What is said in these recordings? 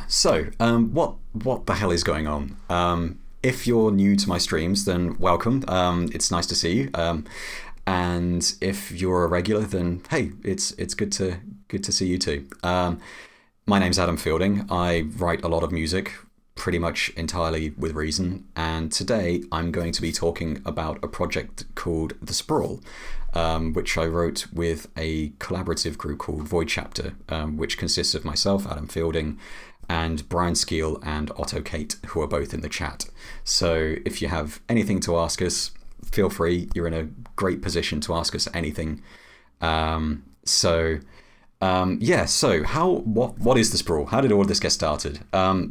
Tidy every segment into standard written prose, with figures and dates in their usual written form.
What the hell is going on? If you're new to my streams, then welcome. It's nice to see you. And if you're a regular, then hey, it's good to see you too. My name's Adam Fielding. I write a lot of music, pretty much entirely with reason. And today I'm going to be talking about a project called The Sprawl, which I wrote with a collaborative group called Void Chapter, which consists of myself, Adam Fielding, and Brian Skeel and Otto Kate, who are both in the chat. So if you have anything to ask us, feel free. You're in a great position to ask us anything. So what is The Sprawl? How did all of this get started?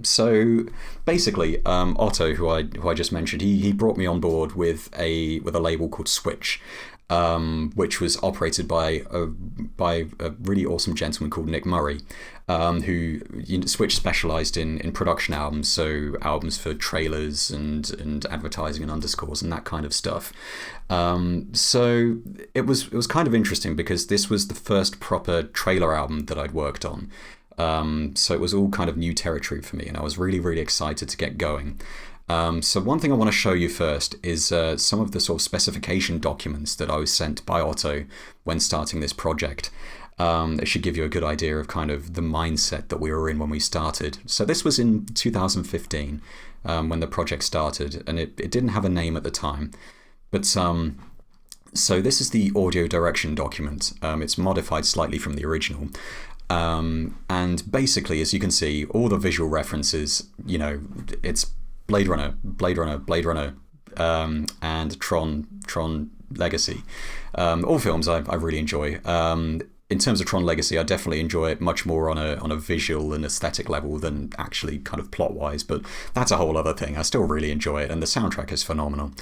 So basically, Otto, who I just mentioned, he brought me on board with a label called Switch, which was operated by a really awesome gentleman called Nick Murray, who Switch specialized in production albums, so albums for trailers and advertising and underscores and that kind of stuff. So it was kind of interesting because this was the first proper trailer album that I'd worked on. So it was all kind of new territory for me, and I was really, really excited to get going. So one thing I want to show you first is some of the sort of specification documents that I was sent by Otto when starting this project. It should give you a good idea of kind of the mindset that we were in when we started. So this was in 2015 when the project started, and it didn't have a name at the time. But so this is the audio direction document. It's modified slightly from the original. And basically, as you can see, all the visual references, it's Blade Runner, and Tron Legacy. All films I really enjoy. In terms of Tron Legacy, I definitely enjoy it much more on a visual and aesthetic level than actually kind of plot-wise, but that's a whole other thing. I still really enjoy it, and the soundtrack is phenomenal.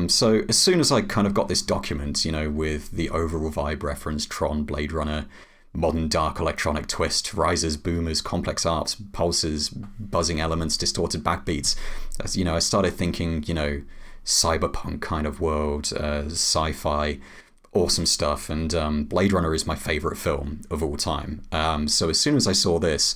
So as soon as I kind of got this document, with the overall vibe reference, Tron, Blade Runner, modern dark electronic twist, risers, boomers, complex arps, pulses, buzzing elements, distorted backbeats. As I started thinking, cyberpunk kind of world, sci-fi, awesome stuff. And Blade Runner is my favorite film of all time. So as soon as I saw this,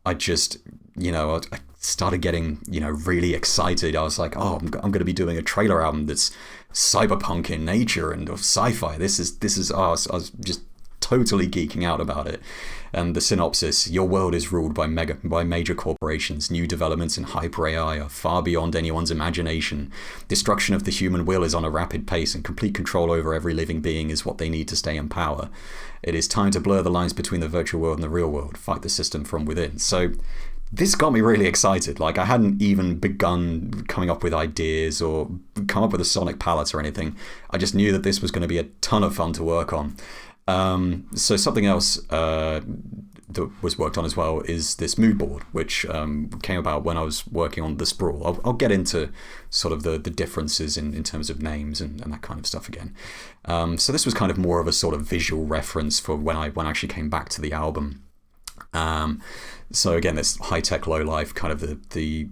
I just, I started getting, really excited. I was like, oh, I'm going to be doing a trailer album that's cyberpunk in nature and of sci-fi. This is, I was just totally geeking out about it. And the synopsis: your world is ruled by major corporations. New developments in hyper AI are far beyond anyone's imagination. Destruction of the human will is on a rapid pace, and complete control over every living being is what they need to stay in power. It is time to blur the lines between the virtual world and the real world. Fight the system from within. So this got me really excited. Like, I hadn't even begun coming up with ideas or come up with a sonic palette or anything. I just knew that this was going to be a ton of fun to work on. So something else that was worked on as well is this mood board, which came about when I was working on The Sprawl. I'll get into sort of the differences in terms of names and that kind of stuff again. So this was kind of more of a sort of visual reference for when I actually came back to the album. So again, this high-tech, low-life kind of the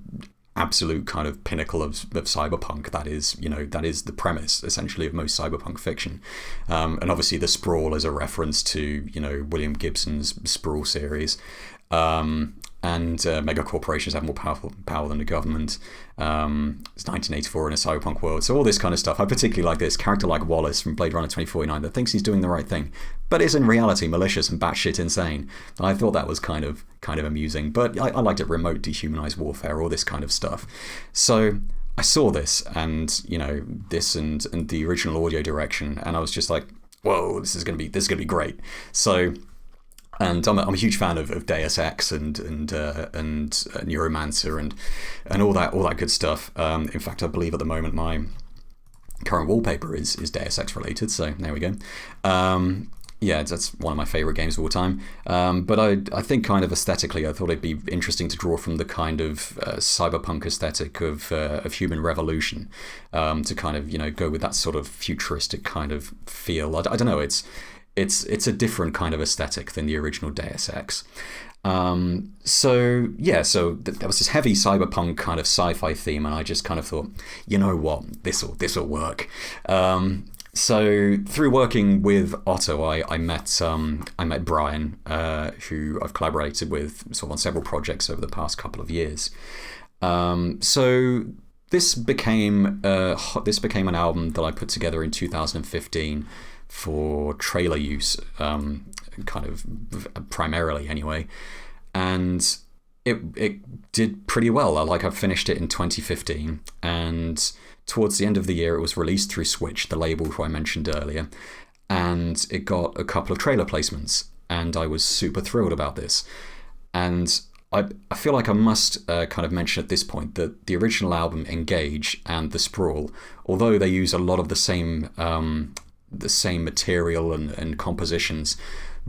absolute kind of pinnacle of cyberpunk. That is the premise essentially of most cyberpunk fiction, and obviously The Sprawl is a reference to William Gibson's Sprawl series, and mega corporations have more power than the government. It's 1984 in a cyberpunk world, so all this kind of stuff. I particularly like this character like Wallace from Blade Runner 2049 that thinks he's doing the right thing, but is in reality malicious and batshit insane. I thought that was kind of amusing, but I liked it. Remote dehumanized warfare, all this kind of stuff. So I saw this and this and the original audio direction, and I was just like, whoa, this is gonna be great. So. And I'm a huge fan of Deus Ex and Neuromancer and all that good stuff. In fact, I believe at the moment my current wallpaper is Deus Ex related. So there we go. That's one of my favorite games of all time. But I think kind of aesthetically, I thought it'd be interesting to draw from the kind of cyberpunk aesthetic of human revolution, to kind of go with that sort of futuristic kind of feel. I don't know. It's a different kind of aesthetic than the original Deus Ex. So there was this heavy cyberpunk kind of sci-fi theme, and I just kind of thought, you know what, this'll work. So through working with Otto, I met Brian, who I've collaborated with sort of on several projects over the past couple of years. So this became an album that I put together in 2015 for trailer use, kind of primarily anyway, and it did pretty well. I finished it in 2015, and towards the end of the year, it was released through Switch, the label who I mentioned earlier, and it got a couple of trailer placements, and I was super thrilled about this. And I feel like I must kind of mention at this point that the original album, Engage, and The Sprawl, although they use a lot of the same material and compositions,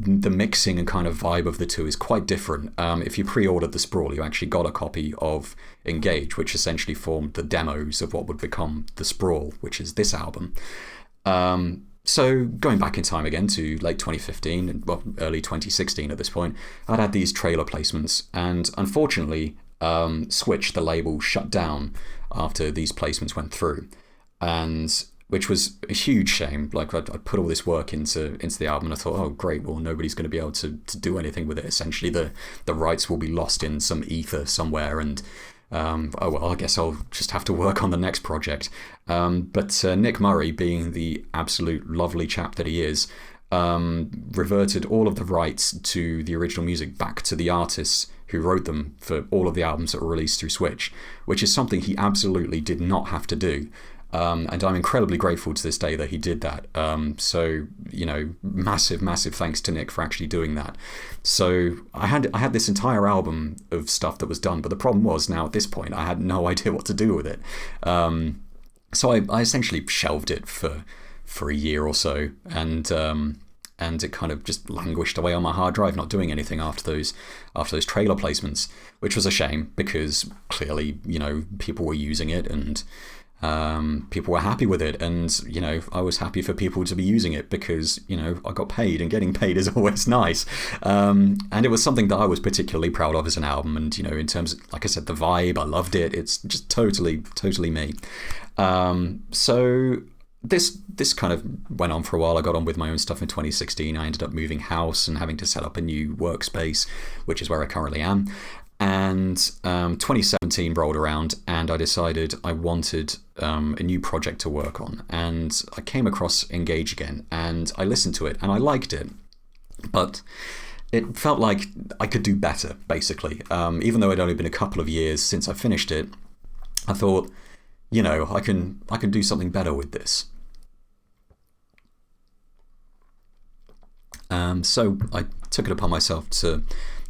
the mixing and kind of vibe of the two is quite different. If you pre-ordered The Sprawl, you actually got a copy of Engage, which essentially formed the demos of what would become The Sprawl, which is this album. So going back in time again to late 2015 and early 2016 at this point, I'd had these trailer placements, and unfortunately Switch, the label, shut down after these placements went through, and which was a huge shame. Like I put all this work into the album, and I thought, oh great, well nobody's going to be able to do anything with it. Essentially the rights will be lost in some ether somewhere, and oh well, I guess I'll just have to work on the next project. But Nick Murray, being the absolute lovely chap that he is, reverted all of the rights to the original music back to the artists who wrote them for all of the albums that were released through Switch, which is something he absolutely did not have to do. And I'm incredibly grateful to this day that he did that. So, massive thanks to Nick for actually doing that. So I had this entire album of stuff that was done, but the problem was, now at this point I had no idea what to do with it. So I essentially shelved it for a year or so, and it kind of just languished away on my hard drive, not doing anything after those trailer placements, which was a shame because clearly, people were using it, and people were happy with it, and I was happy for people to be using it because I got paid, and getting paid is always nice, and it was something that I was particularly proud of as an album. And in terms of, like I said, the vibe, I loved it. It's just totally me. So this kind of went on for a while. I got on with my own stuff in 2016. I ended up moving house and having to set up a new workspace, which is where I currently am. And 2017 rolled around, and I decided I wanted a new project to work on. And I came across Engage again, and I listened to it, and I liked it. But it felt like I could do better, basically. Even though it'd only been a couple of years since I finished it, I thought, I can do something better with this. So I took it upon myself to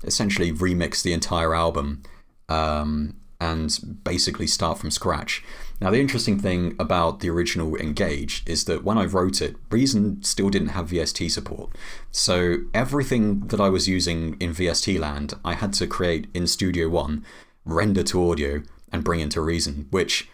essentially remix the entire album and basically start from scratch. Now, the interesting thing about the original Engage is that when I wrote it, Reason still didn't have VST support. So everything that I was using in VST land, I had to create in Studio One, render to audio, and bring into Reason, which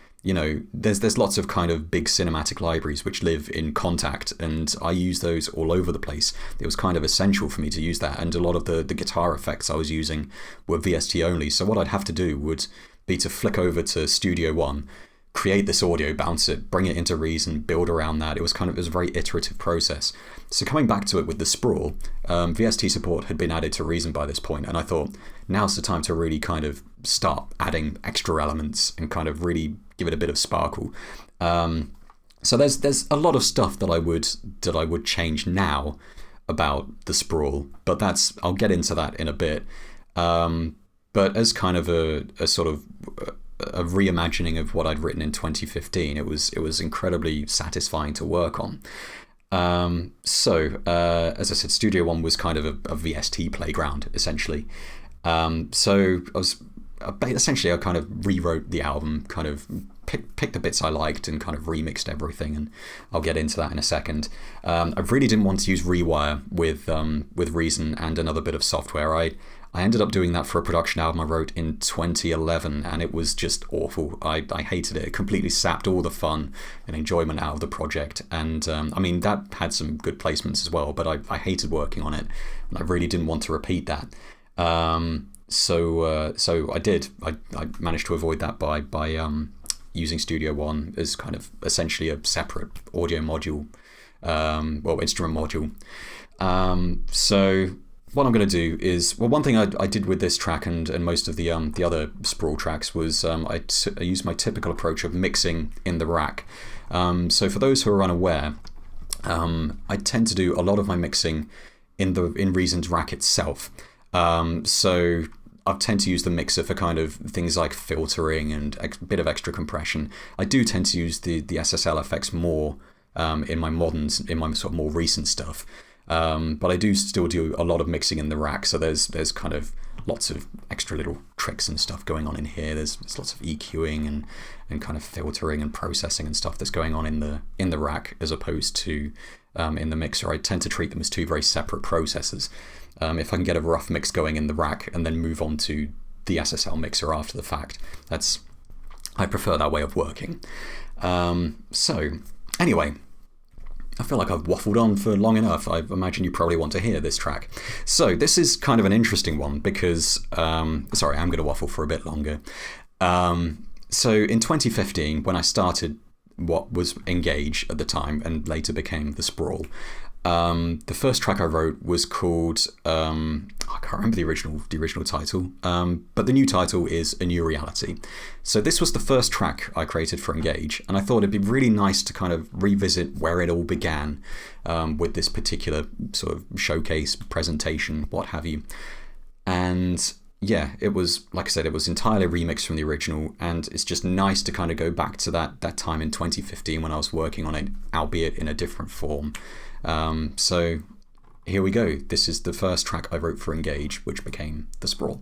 there's lots of kind of big cinematic libraries which live in Contact, and I use those all over the place. It was kind of essential for me to use that, and a lot of the guitar effects I was using were VST only. So what I'd have to do would be to flick over to Studio One, create this audio, bounce it, bring it into Reason, build around that. It was a very iterative process. So coming back to it with The Sprawl, VST support had been added to Reason by this point, and I thought now's the time to really kind of start adding extra elements and kind of really give it a bit of sparkle. So there's a lot of stuff that I would change now about The Sprawl, but I'll get into that in a bit. But as kind of a sort of a reimagining of what I'd written in 2015, it was incredibly satisfying to work on. So as I said, Studio One was kind of a VST playground, essentially. So I kind of rewrote the album, kind of picked the bits I liked and kind of remixed everything, and I'll get into that in a second. I really didn't want to use Rewire with Reason and another bit of software. I ended up doing that for a production album I wrote in 2011, and it was just awful. I hated it. It completely sapped all the fun and enjoyment out of the project. And that had some good placements as well, but I hated working on it, and I really didn't want to repeat that. So I did. I managed to avoid that by using Studio One as kind of essentially a separate audio module well, instrument module. So what I'm going to do is, well, one thing I did with this track and most of the other Sprawl tracks was I used my typical approach of mixing in the rack. So for those who are unaware, I tend to do a lot of my mixing in Reason's rack itself. So I tend to use the mixer for kind of things like filtering and a bit of extra compression. I do tend to use the SSL effects more in my sort of more recent stuff. But I do still do a lot of mixing in the rack, so there's kind of lots of extra little tricks and stuff going on in here. There's lots of EQing and kind of filtering and processing and stuff that's going on in the rack as opposed to in the mixer. I tend to treat them as two very separate processes. If I can get a rough mix going in the rack and then move on to the SSL mixer after the fact, I prefer that way of working. So anyway, I feel like I've waffled on for long enough. I imagine you probably want to hear this track. So this is kind of an interesting one because, sorry, I'm going to waffle for a bit longer. So in 2015, when I started what was Engage at the time and later became The Sprawl, the first track I wrote was called, I can't remember the original title, but the new title is A New Reality. So this was the first track I created for Engage, and I thought it'd be really nice to kind of revisit where it all began with this particular sort of showcase, presentation, what have you. And yeah, it was, like I said, it was entirely remixed from the original, and it's just nice to kind of go back to that time in 2015 when I was working on it, albeit in a different form. So here we go. This is the first track I wrote for Engage, which became The Sprawl.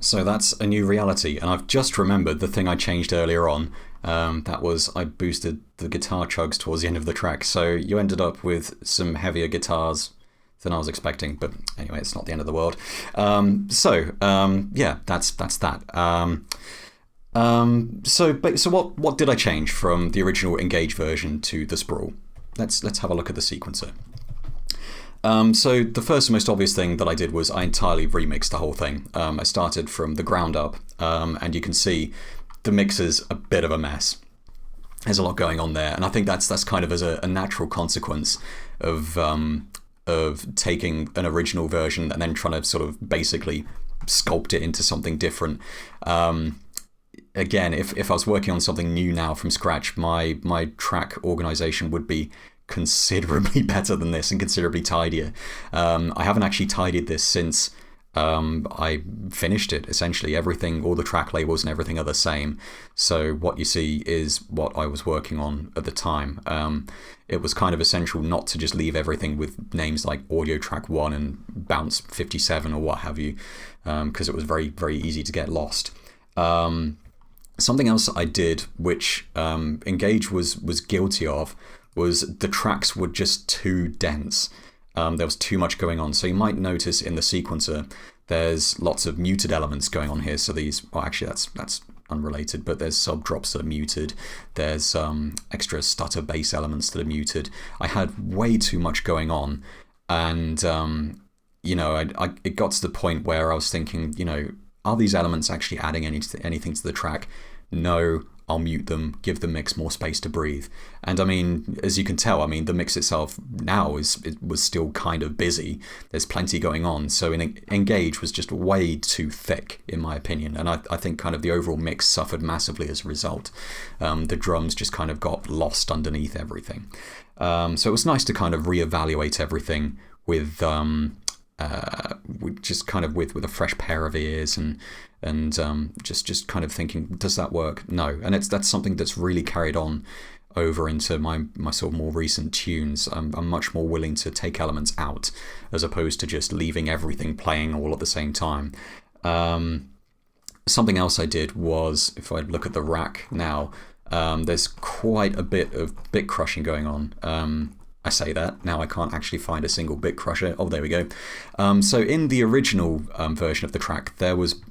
So that's A New Reality, and I've just remembered the thing I changed earlier on. That was I boosted the guitar chugs towards the end of the track, so you ended up with some heavier guitars than I was expecting, but anyway, it's not the end of the world. Yeah, that's that. So what did I change from the original Engage version to the Sprawl? Let's have a look at the sequencer. So the first and most obvious thing that I did was I entirely remixed the whole thing. I started from the ground up, and you can see the mix is a bit of a mess. There's a lot going on there, and I think that's kind of as a natural consequence of taking an original version and then trying to sort of basically sculpt it into something different. Again, if I was working on something new now from scratch, my track organization would be considerably better than this and considerably tidier. I haven't actually tidied this since I finished it. Essentially everything, all the track labels and everything are the same, so what you see is what I was working on at the time. It was kind of essential not to just leave everything with names like audio track 1 and bounce 57 or what have you, because it was very, very easy to get lost. Something else I did, which Engage was guilty of, was the tracks were just too dense. There was too much going on. So you might notice in the sequencer, there's lots of muted elements going on here. So these, well, actually that's unrelated, but there's sub drops that are muted. There's extra stutter bass elements that are muted. I had way too much going on, and you know, it got to the point where I was thinking, you know, are these elements actually adding anything to the track? No, I'll mute them, give the mix more space to breathe. And I mean, as you can tell, I mean, the mix itself now it was still kind of busy. There's plenty going on. So Engage was just way too thick, in my opinion. And I think kind of the overall mix suffered massively as a result. The drums just kind of got lost underneath everything. So it was nice to kind of reevaluate everything with just kind of with a fresh pair of ears and just kind of thinking, does that work? No. And that's something that's really carried on over into my sort of more recent tunes. I'm much more willing to take elements out as opposed to just leaving everything playing all at the same time. Something else I did was, if I look at the rack now, there's quite a bit of bit crushing going on. I say that, now I can't actually find a single bit crusher. Oh, there we go. So in the original version of the track,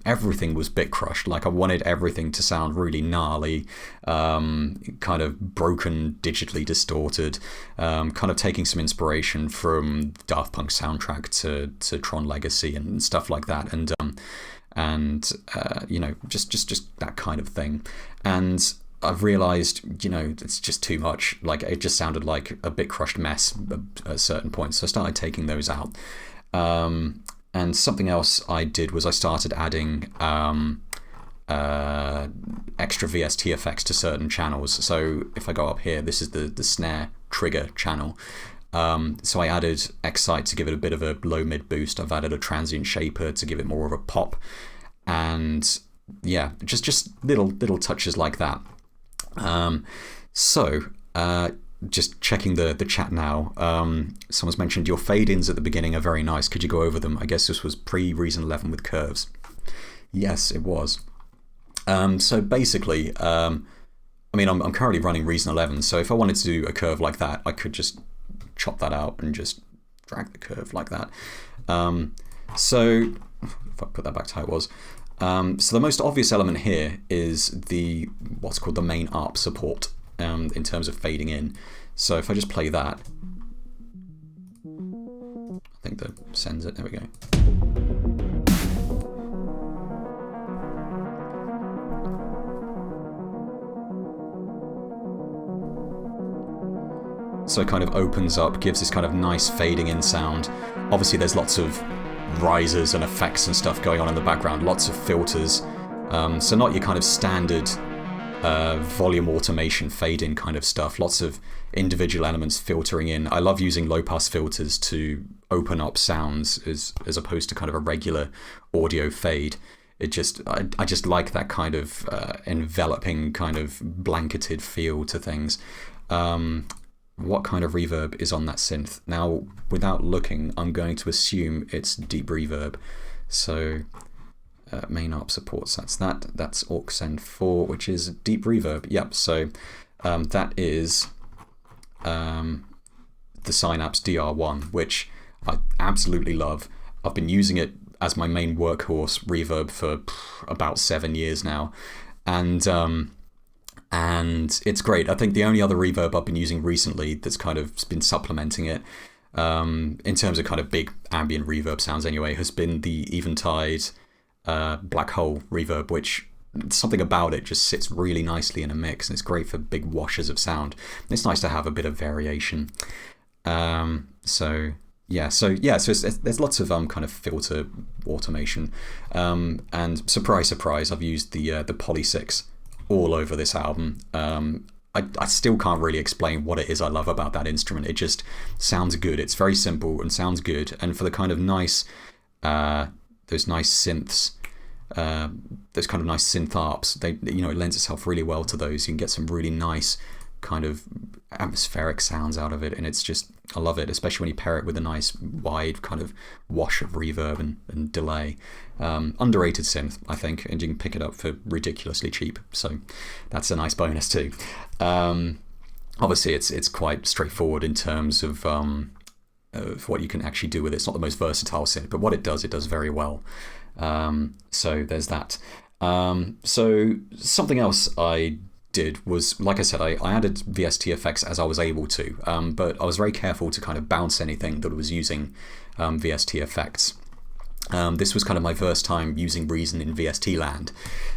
everything was bit crushed. Like, I wanted everything to sound really gnarly, kind of broken, digitally distorted, kind of taking some inspiration from Daft Punk soundtrack to Tron Legacy and stuff like that, and you know, just that kind of thing. And I've realised, you know, it's just too much. Like, it just sounded like a bit crushed mess at certain points. So I started taking those out. And something else I did was I started adding extra VST effects to certain channels. So if I go up here, this is the snare trigger channel. So I added Excite to give it a bit of a low-mid boost. I've added a transient shaper to give it more of a pop. And yeah, just little touches like that. Just checking the chat now. Someone's mentioned your fade-ins at the beginning are very nice. Could you go over them? I guess this was pre-Reason 11 with curves. Yes, it was. So basically, I mean, I'm currently running Reason 11, so if I wanted to do a curve like that, I could just chop that out and just drag the curve like that. So if I put that back to how it was. So the most obvious element here is what's called the main ARP support in terms of fading in. So if I just play that, I think that sends it. There we go. So it kind of opens up, gives this kind of nice fading in sound. Obviously there's lots of risers and effects and stuff going on in the background, lots of filters, so not your kind of standard volume automation fade-in kind of stuff, lots of individual elements filtering in. I love using low-pass filters to open up sounds as opposed to kind of a regular audio fade. I just like that kind of enveloping, kind of blanketed feel to things. What kind of reverb is on that synth? Now, without looking, I'm going to assume it's deep reverb. So main ARP supports, that's aux send 4, which is deep reverb. Yep, so that is the Synapse DR1, which I absolutely love. I've been using it as my main workhorse reverb for about 7 years now. And it's great. I think the only other reverb I've been using recently that's kind of been supplementing it, in terms of kind of big ambient reverb sounds anyway, has been the Eventide Black Hole reverb, which something about it just sits really nicely in a mix, and it's great for big washes of sound. It's nice to have a bit of variation. So So there's lots of kind of filter automation, and surprise, surprise, I've used the Poly 6 all over this album. I still can't really explain what it is I love about that instrument. It just sounds good. It's very simple and sounds good, and for the kind of nice, those nice synths, those kind of nice synth arps, it lends itself really well to those. You can get some really nice kind of atmospheric sounds out of it, and it's just, I love it, especially when you pair it with a nice wide kind of wash of reverb and delay. Underrated synth, I think, and you can pick it up for ridiculously cheap, so that's a nice bonus too. Obviously it's quite straightforward in terms of what you can actually do with it. It's not the most versatile synth, but what it does very well. So there's that. So something else I did was, like I said, I added VST effects as I was able to, but I was very careful to kind of bounce anything that was using VST effects. This was kind of my first time using Reason in VST land,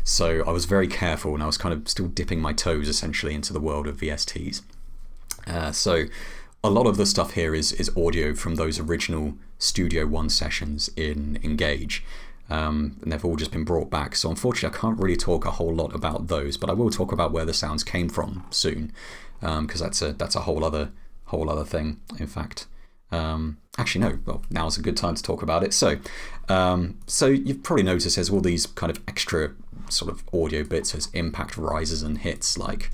so I was very careful, and I was kind of still dipping my toes essentially into the world of VSTs. So a lot of the stuff here is audio from those original Studio One sessions in Engage. And they've all just been brought back, so unfortunately I can't really talk a whole lot about those, but I will talk about where the sounds came from soon, because that's a whole other thing, in fact. Actually no, well, now's a good time to talk about it. So you've probably noticed there's all these kind of extra sort of audio bits as impact rises and hits, like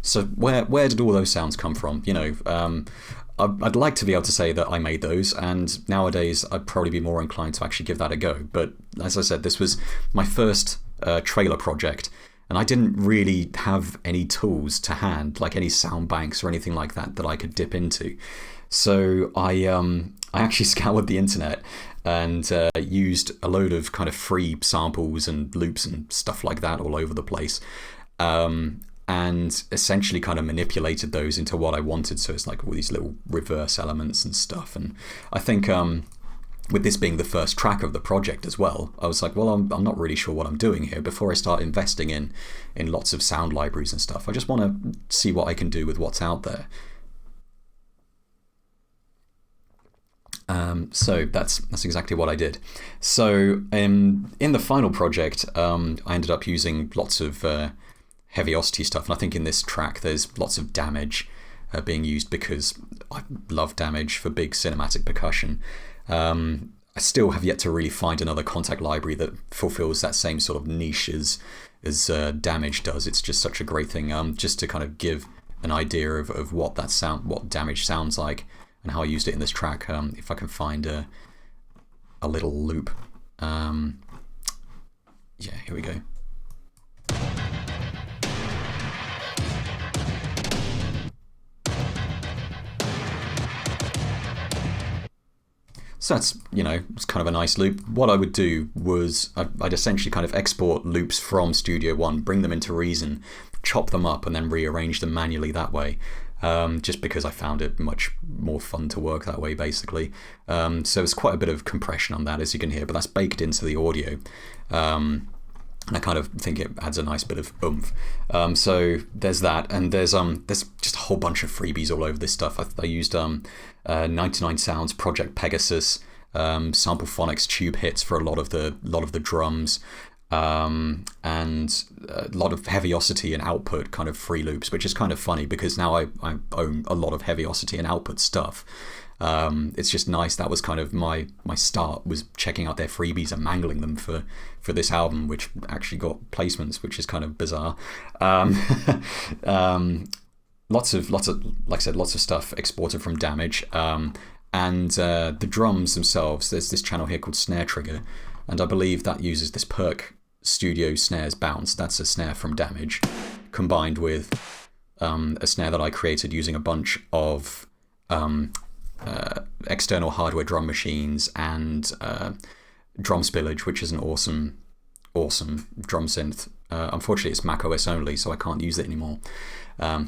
so where did all those sounds come from? I'd like to be able to say that I made those, and nowadays I'd probably be more inclined to actually give that a go. But as I said, this was my first trailer project, and I didn't really have any tools to hand, like any sound banks or anything like that I could dip into. So I actually scoured the internet and used a load of kind of free samples and loops and stuff like that all over the place. And essentially kind of manipulated those into what I wanted. So it's like all these little reverse elements and stuff. And I think with this being the first track of the project as well, I was like, well, I'm not really sure what I'm doing here. Before I start investing in lots of sound libraries and stuff, I just want to see what I can do with what's out there. So that's exactly what I did. So in the final project, I ended up using lots of heaviosity stuff, and I think in this track there's lots of damage being used because I love damage for big cinematic percussion. I still have yet to really find another Contact library that fulfills that same sort of niche as damage does. It's just such a great thing, just to kind of give an idea of what damage sounds like and how I used it in this track. If I can find a little loop. Yeah, here we go. So that's, it's kind of a nice loop. What I would do was I'd essentially kind of export loops from Studio One, bring them into Reason, chop them up, and then rearrange them manually that way. Just because I found it much more fun to work that way, basically. So there's quite a bit of compression on that, as you can hear, but that's baked into the audio. And I kind of think it adds a nice bit of oomph. So there's that, and there's just a whole bunch of freebies all over this stuff. I used 99 Sounds Project Pegasus, Sample Phonics Tube Hits for a lot of the drums, and a lot of Heaviosity and Output kind of free loops, which is kind of funny because now I own a lot of Heaviosity and Output stuff. It's just nice. That was kind of my start, was checking out their freebies and mangling them for this album, which actually got placements, which is kind of bizarre. Lots of, like I said, lots of stuff exported from Damage. And the drums themselves, there's this channel here called Snare Trigger, and I believe that uses this Perk Studio Snares Bounce. That's a snare from Damage, combined with a snare that I created using a bunch of external hardware drum machines and Drum Spillage, which is an awesome drum synth. Unfortunately, it's Mac OS only, so I can't use it anymore,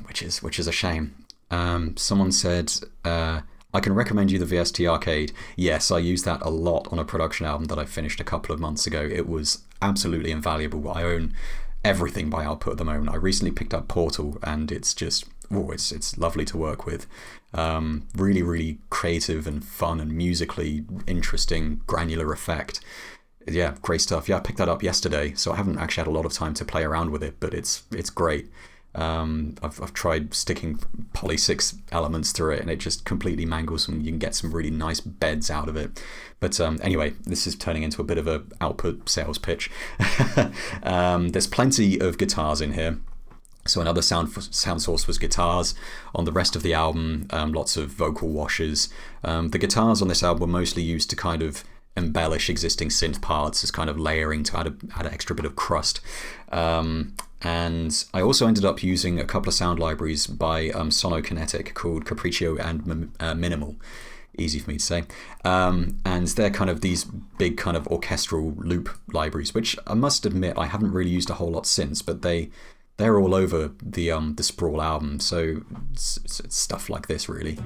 which is a shame. Someone said, I can recommend you the VST Arcade. Yes, I used that a lot on a production album that I finished a couple of months ago. It was absolutely invaluable. I own everything by output at the moment. I recently picked up Portal, and it's just, it's lovely to work with. Really, really creative and fun and musically interesting, granular effect. Yeah, great stuff. Yeah, I picked that up yesterday, so I haven't actually had a lot of time to play around with it, but it's great. I've tried sticking Poly 6 elements through it, and it just completely mangles them. You can get some really nice beds out of it. But anyway, this is turning into a bit of a output sales pitch. There's plenty of guitars in here. So another sound source was guitars. On the rest of the album, lots of vocal washes. The guitars on this album were mostly used to kind of embellish existing synth parts, as kind of layering to add an extra bit of crust. And I also ended up using a couple of sound libraries by Sonokinetic called Capriccio and Minimal. Easy for me to say. And they're kind of these big kind of orchestral loop libraries, which I must admit I haven't really used a whole lot since, but they're all over the Sprawl album. So it's stuff like this, really.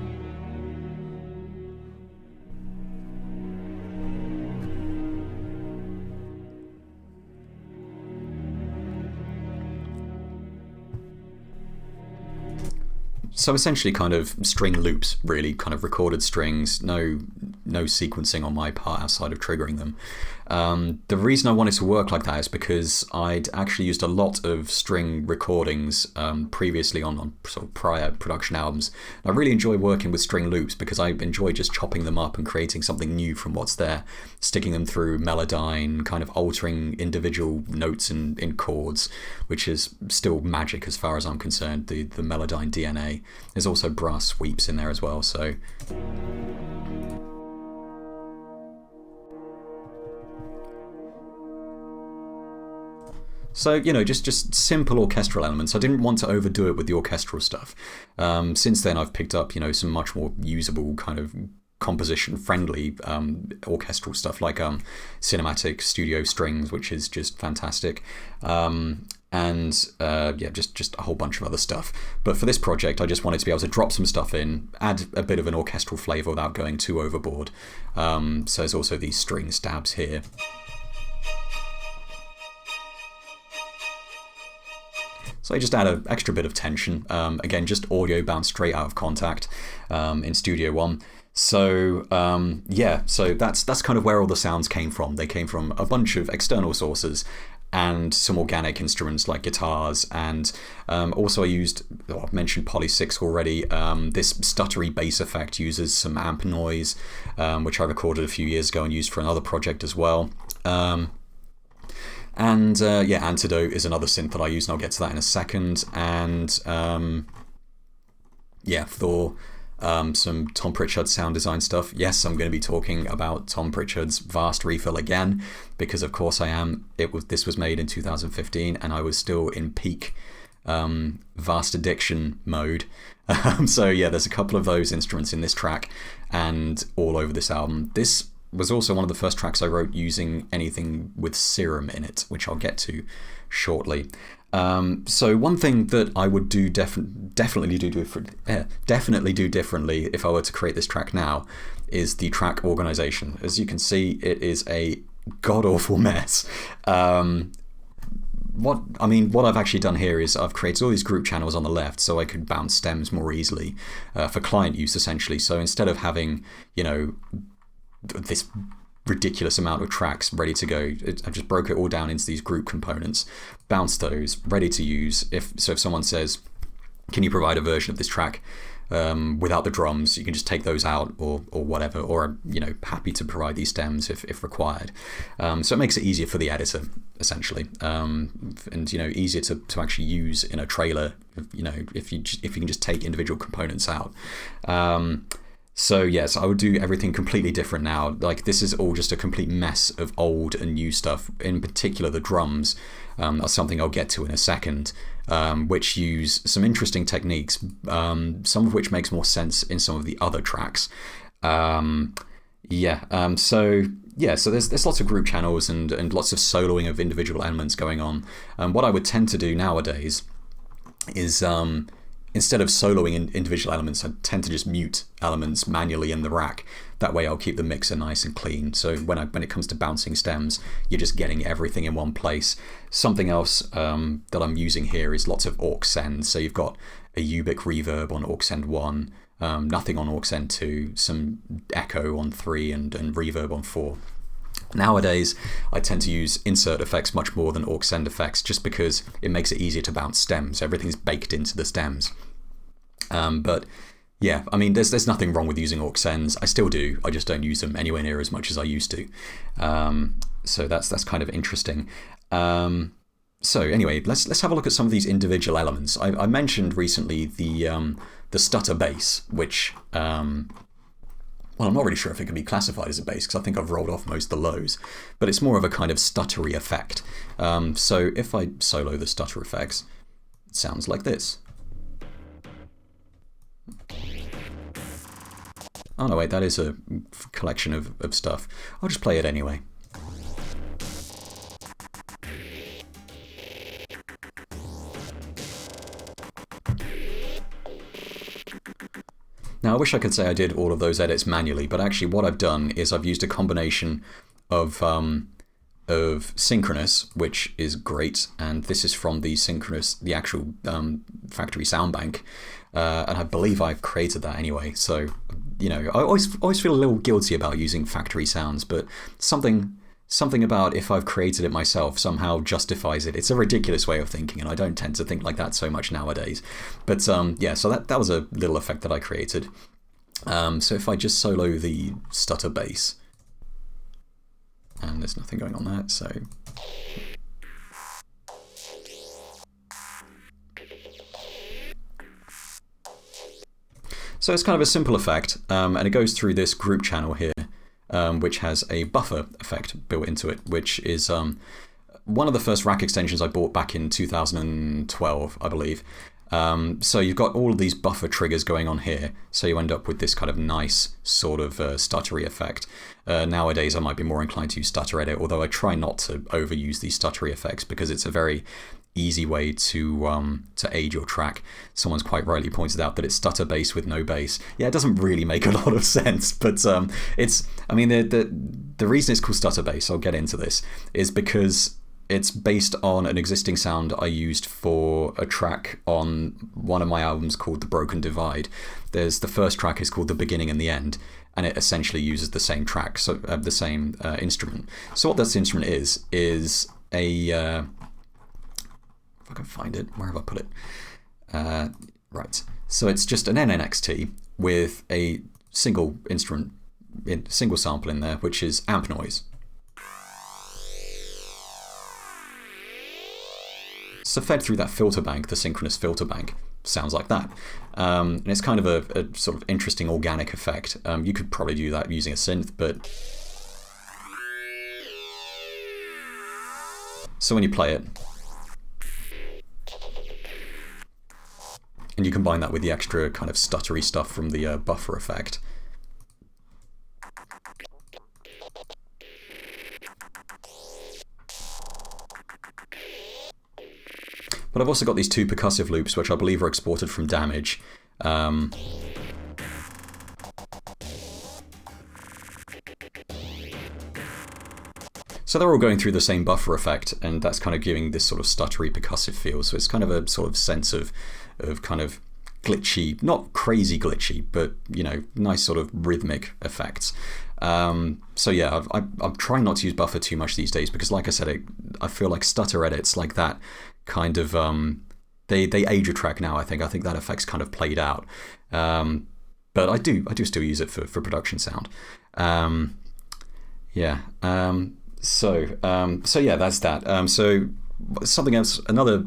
So essentially kind of string loops, really, kind of recorded strings, no sequencing on my part outside of triggering them. The reason I wanted to work like that is because I'd actually used a lot of string recordings previously on sort of prior production albums. I really enjoy working with string loops because I enjoy just chopping them up and creating something new from what's there, sticking them through Melodyne, kind of altering individual notes in chords, which is still magic as far as I'm concerned, the Melodyne DNA. There's also brass sweeps in there as well, so... So, you know, just simple orchestral elements. I didn't want to overdo it with the orchestral stuff. Since then, I've picked up, you know, some much more usable kind of composition-friendly orchestral stuff like cinematic studio strings, which is just fantastic. Yeah, just a whole bunch of other stuff. But for this project, I just wanted to be able to drop some stuff in, add a bit of an orchestral flavour without going too overboard. So there's also these string stabs here. So I just add an extra bit of tension. Again, just audio bounced straight out of Contact in Studio One. So yeah, so that's kind of where all the sounds came from. They came from a bunch of external sources and some organic instruments like guitars, and also I used, I've mentioned Poly 6 already. This stuttery bass effect uses some amp noise, which I recorded a few years ago and used for another project as well. Yeah, Antidote is another synth that I use, and I'll get to that in a second. And yeah, for some Tom Pritchard sound design stuff. Yes, I'm going to be talking about Tom Pritchard's Vast Refill again, because of course I am. This was made in 2015, and I was still in peak Vast Addiction mode. So yeah, there's a couple of those instruments in this track and all over this album. This was also one of the first tracks I wrote using anything with Serum in it, which I'll get to shortly. So one thing that I would do definitely do differently if I were to create this track now is the track organization. As you can see, it is a god-awful mess. What I've actually done here is I've created all these group channels on the left so I could bounce stems more easily for client use, essentially. So instead of having, you know, this ridiculous amount of tracks ready to go, I just broke it all down into these group components, bounced those, ready to use. If someone says, can you provide a version of this track without the drums, you can just take those out or whatever, or, you know, happy to provide these stems if required. So it makes it easier for the editor, essentially, and, you know, easier to actually use in a trailer, you know, if you can just take individual components out. So yes, I would do everything completely different now. Like, this is all just a complete mess of old and new stuff. In particular, the drums are something I'll get to in a second, which use some interesting techniques, some of which makes more sense in some of the other tracks. So there's lots of group channels and lots of soloing of individual elements going on. What I would tend to do nowadays is instead of soloing individual elements, I tend to just mute elements manually in the rack. That way I'll keep the mixer nice and clean. So when it comes to bouncing stems, you're just getting everything in one place. Something else that I'm using here is lots of aux sends. So you've got a Ubic reverb on aux send 1, nothing on aux send 2, some echo on 3, and reverb on 4. Nowadays, I tend to use insert effects much more than aux send effects, just because it makes it easier to bounce stems. Everything's baked into the stems. But yeah, I mean, there's nothing wrong with using aux sends. I still do. I just don't use them anywhere near as much as I used to. So that's kind of interesting. So anyway, let's have a look at some of these individual elements. I mentioned recently the stutter bass, which well, I'm not really sure if it can be classified as a bass, because I think I've rolled off most of the lows, but it's more of a kind of stuttery effect. So if I solo the stutter effects, it sounds like this. Oh no, wait, that is a collection of stuff. I'll just play it anyway. Now, I wish I could say I did all of those edits manually, but actually what I've done is I've used a combination of synchronous, which is great, and this is from the synchronous, the actual factory sound bank, and I believe I've created that anyway. So, you know, I always feel a little guilty about using factory sounds, but something about if I've created it myself somehow justifies it. It's a ridiculous way of thinking, and I don't tend to think like that so much nowadays. But yeah, so that was a little effect that I created. So if I just solo the stutter bass, and there's nothing going on there, so... So it's kind of a simple effect, and it goes through this group channel here, which has a buffer effect built into it, which is one of the first rack extensions I bought back in 2012, I believe. So you've got all of these buffer triggers going on here, so you end up with this kind of nice sort of stuttery effect. Nowadays I might be more inclined to use stutter edit, although I try not to overuse these stuttery effects because it's a very easy way to aid your track. Someone's quite rightly pointed out that it's stutter bass with no bass. Yeah, it doesn't really make a lot of sense, but it's, I mean, the reason it's called stutter bass, I'll get into this, is because it's based on an existing sound I used for a track on one of my albums called The Broken Divide. The first track is called The Beginning and the End, and it essentially uses the same track, so the same instrument. So what this instrument is a if I can find it, where have I put it? Right, so it's just an NNXT with a single instrument, single sample in there, which is amp noise. So fed through that filter bank, the synchronous filter bank, sounds like that. And it's kind of a sort of interesting organic effect. You could probably do that using a synth, but... So when you play it, and you combine that with the extra kind of stuttery stuff from the buffer effect, but I've also got these two percussive loops, which I believe are exported from Damage. So they're all going through the same buffer effect, and that's kind of giving this sort of stuttery percussive feel. So it's kind of a sort of sense of kind of glitchy, not crazy glitchy, but, you know, nice sort of rhythmic effects. So yeah, I'm trying not to use buffer too much these days because, like I said, I feel like stutter edits like that kind of they age a track now. I think that effect's kind of played out, but I do still use it for production sound. Yeah. So yeah, that's that. So something else, another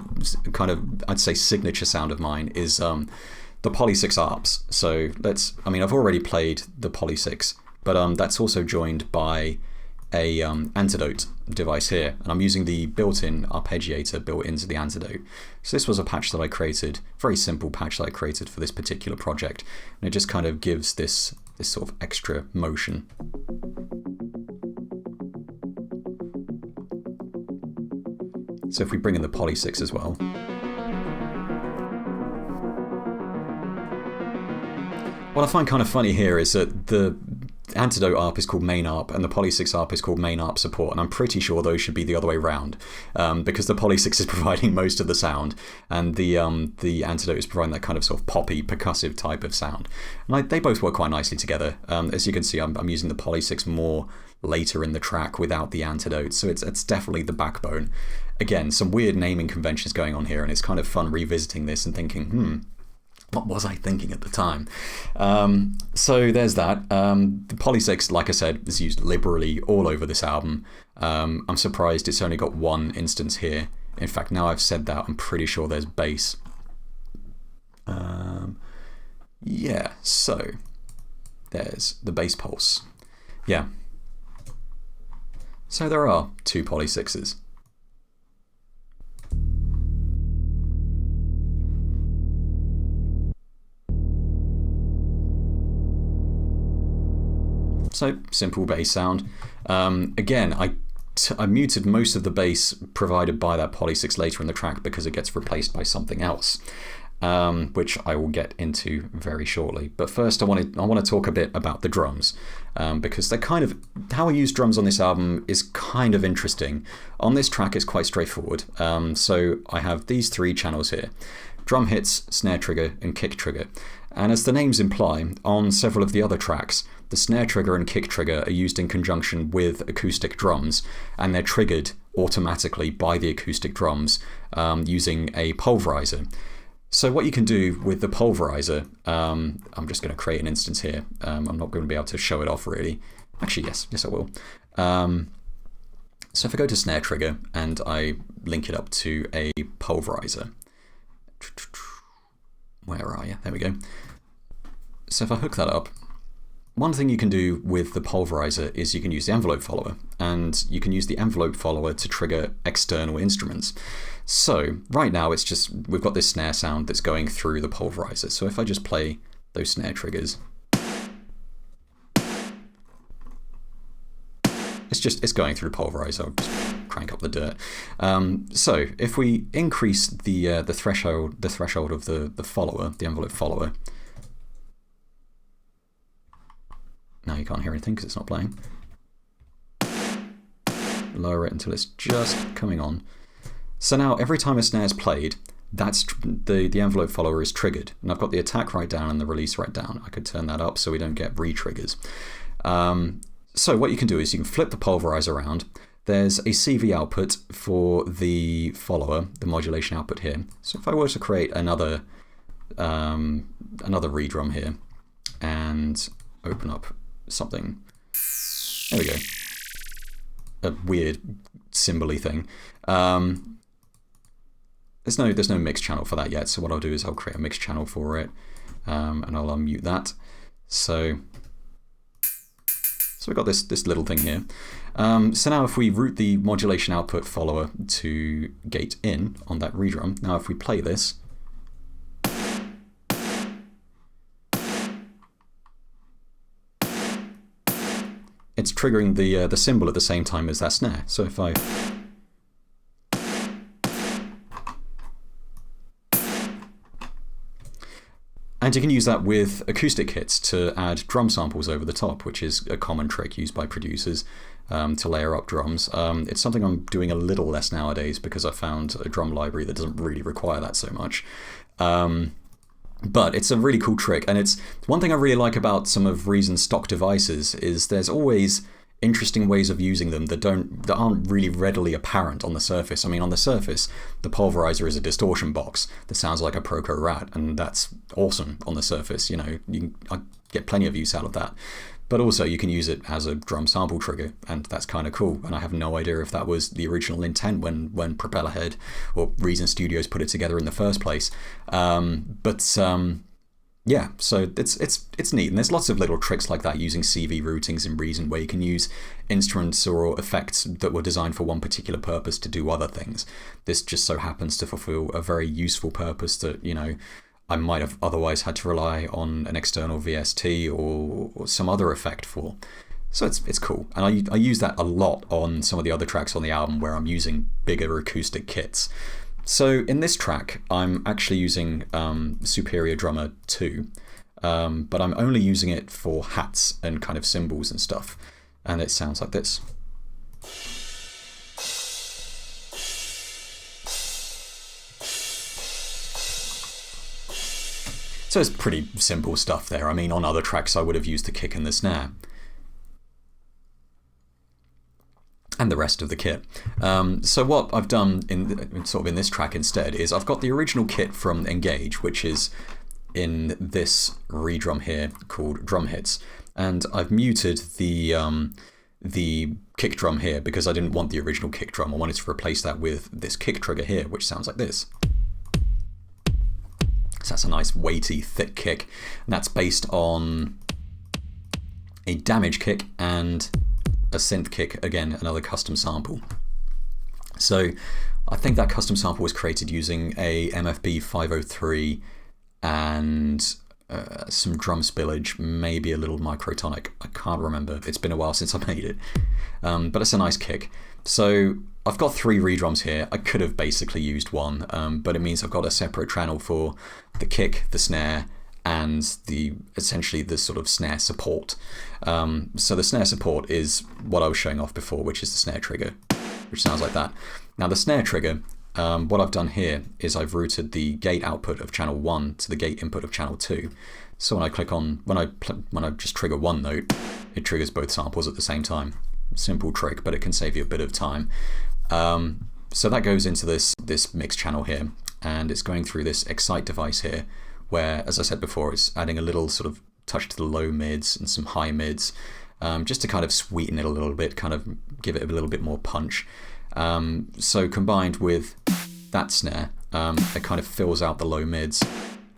kind of, I'd say, signature sound of mine is the Poly 6 ARPs. So I've already played the Poly 6, but that's also joined by a antidote device here, and I'm using the built-in arpeggiator built into the antidote. So this was a patch that I created, very simple patch that I created for this particular project, and it just kind of gives this sort of extra motion. So if we bring in the Poly 6 as well. what I find kind of funny here is that the Antidote ARP is called main ARP and the Poly6 ARP is called main ARP support, and I'm pretty sure those should be the other way around, because the Poly6 is providing most of the sound and the Antidote is providing that kind of sort of poppy, percussive type of sound. And they both work quite nicely together. As you can see, I'm using the Poly6 more later in the track without the Antidote, so it's definitely the backbone. Again, some weird naming conventions going on here, and it's kind of fun revisiting this and thinking, what was I thinking at the time? So there's that. The Poly6, like I said, is used liberally all over this album. I'm surprised it's only got one instance here. In fact, now I've said that, I'm pretty sure there's bass. Yeah, so there's the bass pulse. Yeah. So there are two Poly6s. So, simple bass sound. Again, I muted most of the bass provided by that Poly6 later in the track because it gets replaced by something else, which I will get into very shortly. But first I want to talk a bit about the drums, because they're kind of, how I use drums on this album is kind of interesting. On this track it's quite straightforward. So I have these three channels here: drum hits, snare trigger, and kick trigger. And as the names imply, on several of the other tracks, the snare trigger and kick trigger are used in conjunction with acoustic drums, and they're triggered automatically by the acoustic drums using a pulverizer. So what you can do with the pulverizer, I'm just going to create an instance here. I'm not going to be able to show it off really. Actually, yes I will. So if I go to snare trigger and I link it up to a pulverizer. Where are you? There we go. So if I hook that up, one thing you can do with the pulverizer is you can use the envelope follower, and you can use the envelope follower to trigger external instruments. So right now it's just, we've got this snare sound that's going through the pulverizer. So if I just play those snare triggers, it's going through the pulverizer. I'll just crank up the dirt. So if we increase the threshold of the follower, the envelope follower. Now you can't hear anything because it's not playing. Lower it until it's just coming on. So now every time a snare is played, that's the envelope follower is triggered. And I've got the attack right down and the release right down. I could turn that up so we don't get re-triggers. So what you can do is you can flip the pulverizer around. There's a CV output for the follower, the modulation output here. So if I were to create another redrum here and open up something, there we go, a weird cymbal-y thing. There's no mix channel for that yet, so what I'll do is I'll create a mix channel for it, and I'll unmute that. So we've got this little thing here. So now if we route the modulation output follower to gate in on that redrum, now if we play this, it's triggering the cymbal at the same time as that snare. So if I And you can use that with acoustic hits to add drum samples over the top, which is a common trick used by producers to layer up drums. It's something I'm doing a little less nowadays because I found a drum library that doesn't really require that so much. But it's a really cool trick, and it's one thing I really like about some of Reason's stock devices is there's always interesting ways of using them that aren't really readily apparent on the surface. I mean, on the surface, the pulverizer is a distortion box that sounds like a Proco Rat, and that's awesome on the surface. You know, I get plenty of use out of that. But also, you can use it as a drum sample trigger, and that's kind of cool. And I have no idea if that was the original intent when Propellerhead or Reason Studios put it together in the first place. Yeah, so it's neat, and there's lots of little tricks like that using CV routings in Reason where you can use instruments or effects that were designed for one particular purpose to do other things. This just so happens to fulfill a very useful purpose that, you know, I might have otherwise had to rely on an external VST or some other effect for. So it's cool, and I use that a lot on some of the other tracks on the album where I'm using bigger acoustic kits. So in this track, I'm actually using Superior Drummer 2. but I'm only using it for hats and kind of symbols and stuff, and it sounds like this. So it's pretty simple stuff there. I mean, on other tracks I would have used the kick and the snare. And the rest of the kit. So what I've done in this track instead is I've got the original kit from Engage, which is in this redrum here called Drum Hits, and I've muted the kick drum here because I didn't want the original kick drum. I wanted to replace that with this kick trigger here, which sounds like this. So that's a nice weighty, thick kick, and that's based on a damage kick and a synth kick, again another custom sample. So I think that custom sample was created using a MFB 503 and some drum spillage, maybe a little microtonic. I can't remember, it's been a while since I made it, but it's a nice kick. So I've got 3 redrums here. I could have basically used one, but it means I've got a separate channel for the kick, the snare, and essentially the sort of snare support. So the snare support is what I was showing off before, which is the snare trigger, which sounds like that. Now the snare trigger, what I've done here is I've routed the gate output of channel 1 to the gate input of channel 2. So when I click on, when I just trigger one note, it triggers both samples at the same time. Simple trick, but it can save you a bit of time. So that goes into this mix channel here, and it's going through this excite device here, where, as I said before, it's adding a little sort of touch to the low mids and some high mids, just to kind of sweeten it a little bit, kind of give it a little bit more punch. So combined with that snare, it kind of fills out the low mids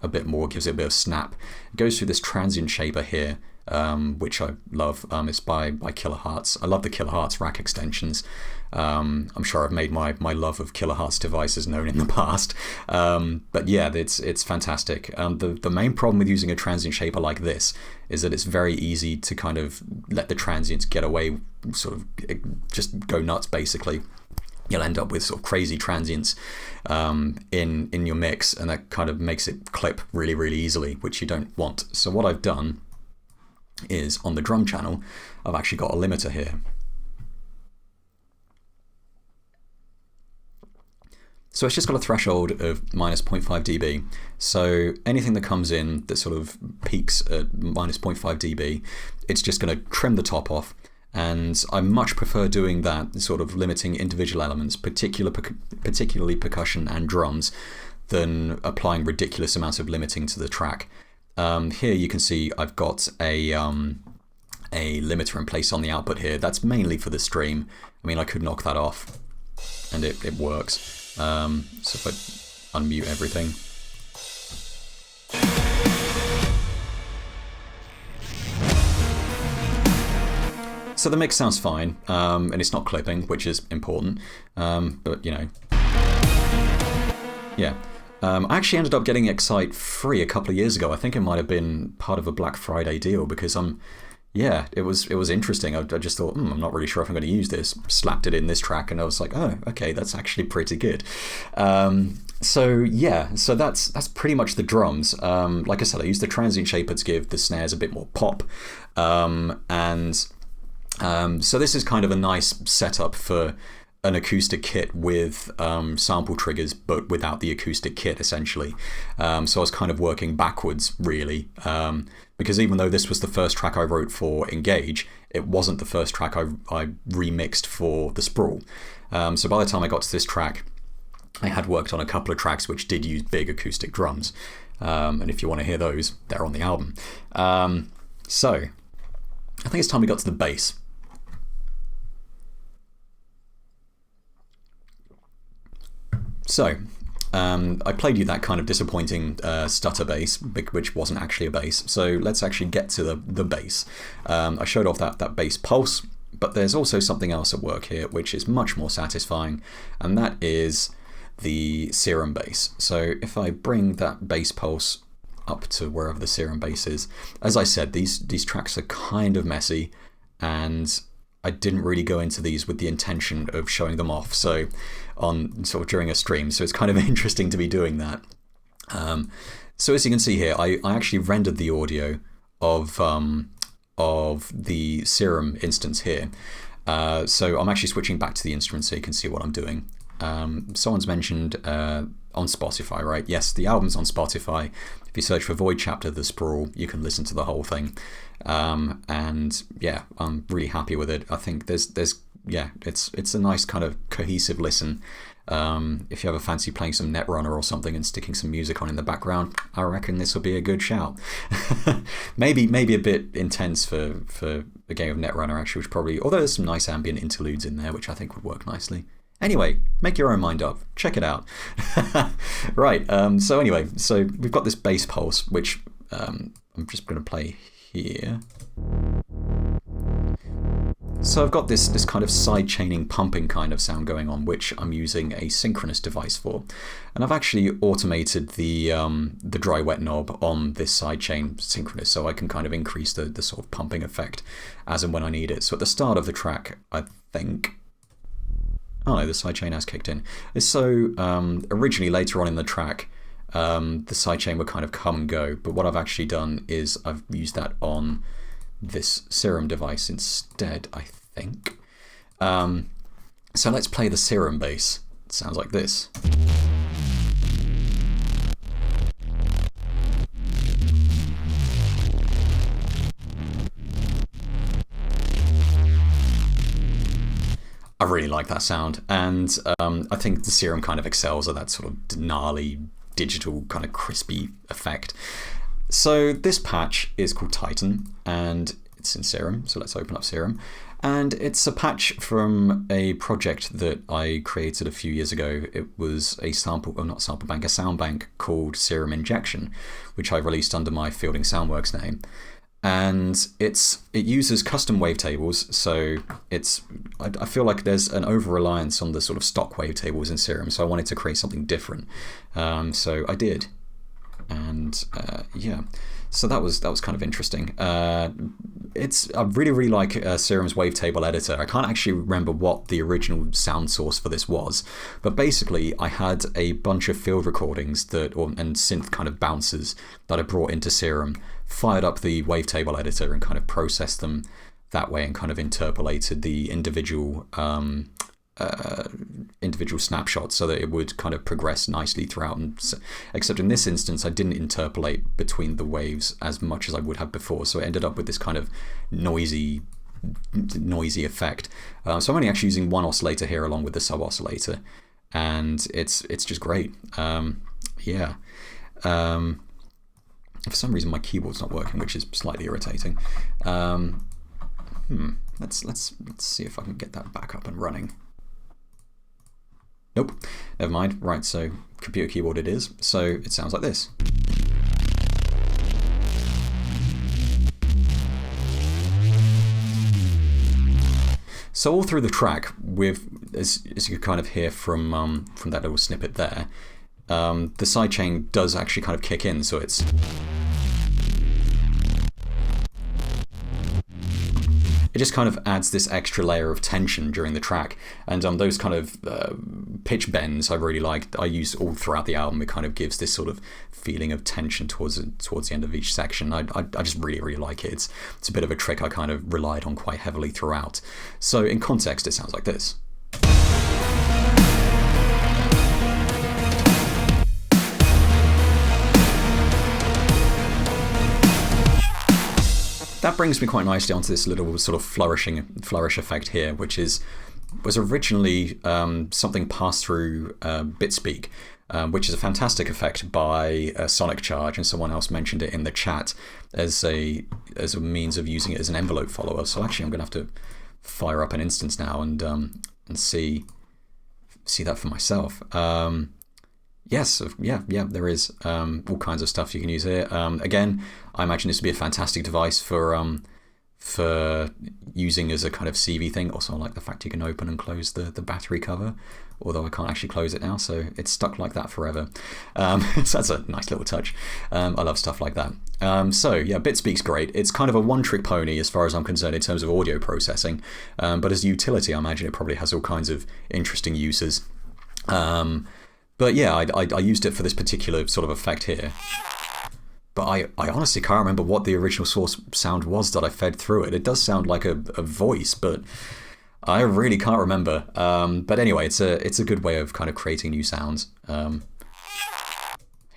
a bit more, gives it a bit of snap. It goes through this transient shaper here, which I love. It's by Kilohertz. I love the Kilohertz rack extensions. I'm sure I've made my love of Kilohertz devices known in the past. But yeah, it's fantastic. The main problem with using a transient shaper like this is that it's very easy to kind of let the transients get away, sort of just go nuts basically. You'll end up with sort of crazy transients in your mix, and that kind of makes it clip really, really easily, which you don't want. So what I've done is on the drum channel, I've actually got a limiter here. So it's just got a threshold of minus 0.5 dB. So anything that comes in that sort of peaks at minus 0.5 dB, it's just going to trim the top off. And I much prefer doing that, sort of limiting individual elements, particularly percussion and drums, than applying ridiculous amounts of limiting to the track. Here you can see I've got a limiter in place on the output here. That's mainly for the stream. I mean, I could knock that off and it works. So if I unmute everything. So the mix sounds fine, and it's not clipping, which is important, but you know. Yeah. I actually ended up getting Excite free a couple of years ago. I think it might have been part of a Black Friday deal, because yeah, it was interesting. I just thought, I'm not really sure if I'm going to use this. Slapped it in this track, and I was like, oh, okay, that's actually pretty good. So yeah, so that's pretty much the drums. Like I said, I used the transient shaper to give the snares a bit more pop, so this is kind of a nice setup for an acoustic kit with sample triggers, but without the acoustic kit, essentially. So I was kind of working backwards, really, because even though this was the first track I wrote for Engage, it wasn't the first track I remixed for the Sprawl. So by the time I got to this track, I had worked on a couple of tracks which did use big acoustic drums. And if you want to hear those, they're on the album. So I think it's time we got to the bass. So, I played you that kind of disappointing stutter bass, which wasn't actually a bass. So let's actually get to the bass. I showed off that bass pulse, but there's also something else at work here, which is much more satisfying, and that is the serum bass. So if I bring that bass pulse up to wherever the serum bass is, as I said, these tracks are kind of messy, and I didn't really go into these with the intention of showing them off, so on sort of during a stream, so it's kind of interesting to be doing that. So as you can see here, I actually rendered the audio of the Serum instance here. So I'm actually switching back to the instrument so you can see what I'm doing. Someone's mentioned on Spotify, right? Yes, the album's on Spotify. If you search for Void Chapter The Sprawl, you can listen to the whole thing. And yeah, I'm really happy with it. I think it's a nice kind of cohesive listen. If you ever fancy playing some Netrunner or something and sticking some music on in the background, I reckon this will be a good shout. maybe a bit intense for a game of Netrunner actually, which probably, although there's some nice ambient interludes in there which I think would work nicely. Anyway, make your own mind up. Check it out. Right, so anyway, so we've got this bass pulse, which I'm just going to play here. So I've got this kind of side-chaining pumping kind of sound going on, which I'm using a synchronous device for. And I've actually automated the dry-wet knob on this sidechain synchronous, so I can kind of increase the sort of pumping effect as and when I need it. So at the start of the track, I think... Oh no, the sidechain has kicked in. So originally, later on in the track, the sidechain would kind of come and go, but what I've actually done is I've used that on this Serum device instead, I think. So let's play the Serum bass. It sounds like this. I really like that sound, and I think the Serum kind of excels at that sort of gnarly, digital, kind of crispy effect. So this patch is called Titan, and it's in Serum, so let's open up Serum. And it's a patch from a project that I created a few years ago. It was a sample, well, not sample bank, a sound bank called Serum Injection, which I released under my Fielding Soundworks name. And it uses custom wavetables, so I feel like there's an over-reliance on the sort of stock wavetables in Serum, so I wanted to create something different. So I did. And yeah, so that was kind of interesting. I really like Serum's wavetable editor. I can't actually remember what the original sound source for this was, but basically I had a bunch of field recordings and synth kind of bouncers that I brought into Serum, fired up the wavetable editor and kind of processed them that way and kind of interpolated the individual snapshots so that it would kind of progress nicely throughout. Except in this instance, I didn't interpolate between the waves as much as I would have before, so it ended up with this kind of noisy effect. So I'm only actually using one oscillator here along with the sub oscillator, and it's just great. Yeah. For some reason my keyboard's not working, which is slightly irritating. Let's see if I can get that back up and running. Nope, never mind. Right, so computer keyboard it is. So it sounds like this. So all through the track, as you can kind of hear from that little snippet there, the sidechain does actually kind of kick in, so it just kind of adds this extra layer of tension during the track, and those kind of pitch bends I really like. I use all throughout the album. It kind of gives this sort of feeling of tension towards the end of each section. I just really like it. It's a bit of a trick I kind of relied on quite heavily throughout. So in context, it sounds like this. That brings me quite nicely onto this little sort of flourish effect here, which was originally something passed through BitSpeak, which is a fantastic effect by Sonic Charge, and someone else mentioned it in the chat as a means of using it as an envelope follower. So actually, I'm going to have to fire up an instance now and see that for myself. Yes, yeah, there is all kinds of stuff you can use here. Again, I imagine this would be a fantastic device for using as a kind of CV thing. Also, I like the fact you can open and close the battery cover, although I can't actually close it now, so it's stuck like that forever. So that's a nice little touch. I love stuff like that. So yeah, BitSpeak's great. It's kind of a one-trick pony as far as I'm concerned in terms of audio processing, but as a utility, I imagine it probably has all kinds of interesting uses. But yeah, I used it for this particular sort of effect here. but I honestly can't remember what the original source sound was that I fed through it. It does sound like a voice, but I really can't remember. But anyway, it's a good way of kind of creating new sounds.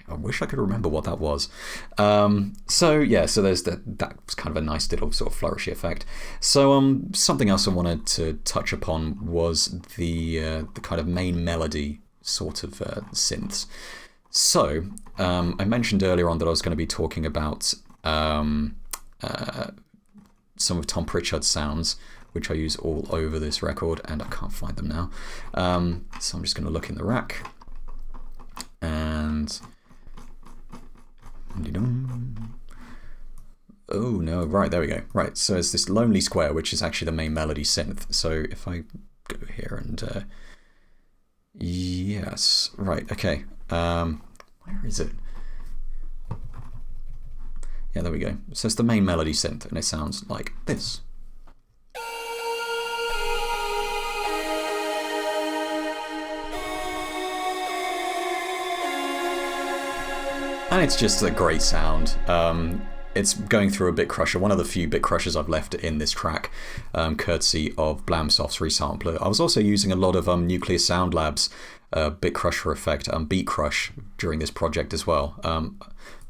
I wish I could remember what that was. So yeah, so there's that's kind of a nice little sort of flourishy effect. So something else I wanted to touch upon was the kind of main melody sort of synths. So I mentioned earlier on that I was going to be talking about some of Tom Pritchard's sounds, which I use all over this record, and I can't find them now. So I'm just going to look in the rack. And... oh no, right, there we go. Right, so it's this Lonely Square, which is actually the main melody synth. So if I go here and... yes, right, okay. Where is it? Yeah, there we go. So it's the main melody synth, and it sounds like this. And it's just a great sound. It's going through a bit crusher, one of the few bit crushers I've left in this track, courtesy of Blamsoft's resampler. I was also using a lot of Nuclear Sound Lab's bit crusher effect, Beat Crush, during this project as well.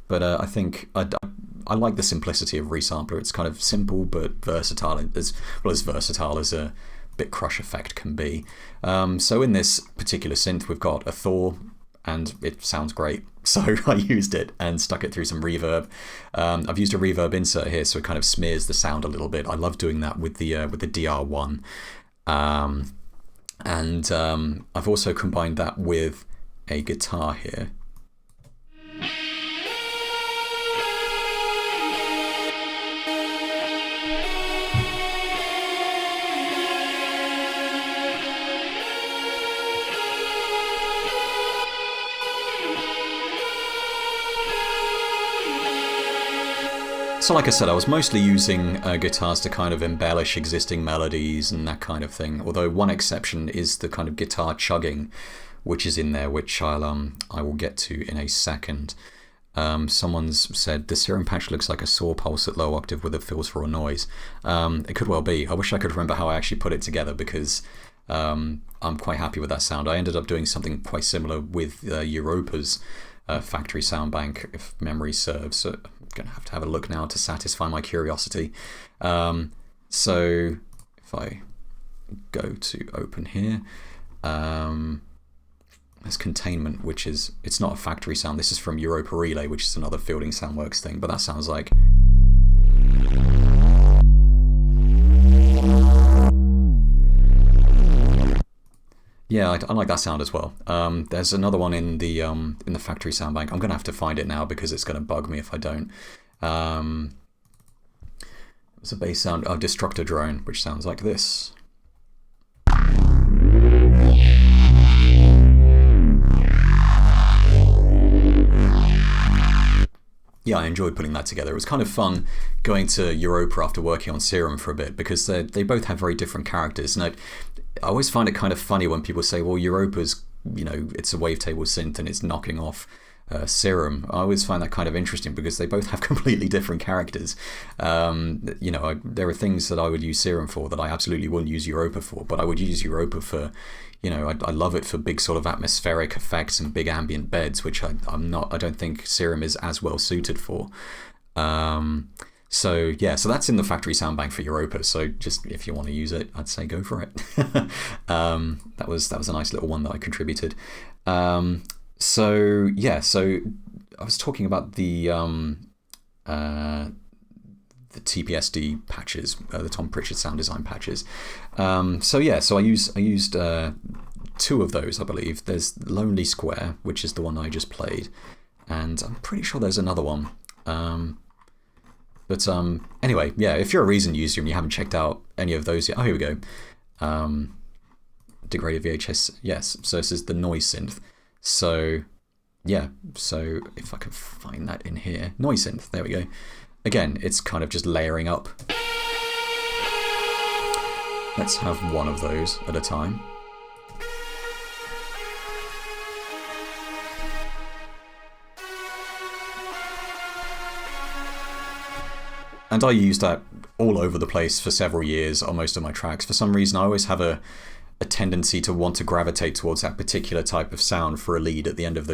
But I think I like the simplicity of resampler. It's kind of simple but versatile, as well as versatile as a bit crush effect can be. So in this particular synth, we've got a Thor, and it sounds great. So I used it and stuck it through some reverb. I've used a reverb insert here, so it kind of smears the sound a little bit. I love doing that with the DR1. And I've also combined that with a guitar here. So like I said, I was mostly using guitars to kind of embellish existing melodies and that kind of thing, although one exception is the kind of guitar chugging which is in there, which I will get to in a second. Someone's said, the Serum patch looks like a saw pulse at low octave with a fills for a noise. It could well be. I wish I could remember how I actually put it together, because I'm quite happy with that sound. I ended up doing something quite similar with Europa's factory sound bank, if memory serves. So I'm going to have a look now to satisfy my curiosity. So if I go to open here, there's Containment, which is, it's not a factory sound. This is from Europa Relay, which is another Fielding Soundworks thing, but that sounds like... yeah, I like that sound as well. There's another one in the factory sound bank. I'm going to have to find it now because it's going to bug me if I don't. It's a bass sound, Destructor Drone, which sounds like this. Yeah, I enjoyed putting that together. It was kind of fun going to Europa after working on Serum for a bit, because they both have very different characters. And I always find it kind of funny when people say, well, Europa's, it's a wavetable synth and it's knocking off Serum. I always find that kind of interesting because they both have completely different characters. There are things that I would use Serum for that I absolutely wouldn't use Europa for, but I would use Europa for, I love it for big sort of atmospheric effects and big ambient beds, which I don't think Serum is as well suited for. So that's in the factory sound bank for Europa. So just if you want to use it, I'd say go for it. That was a nice little one that I contributed. So I was talking about the TPSD patches, the Tom Pritchard sound design patches. So I used two of those, I believe. There's Lonely Square, which is the one I just played, and I'm pretty sure there's another one. But anyway, if you're a Reason user and you haven't checked out any of those yet, here we go. Degraded VHS, yes. So this is the noise synth. So if I can find that in here, noise synth. There we go. Again, it's kind of just layering up. Let's have one of those at a time. And I use that all over the place for several years on most of my tracks. For some reason, I always have a tendency to want to gravitate towards that particular type of sound for a lead at the end of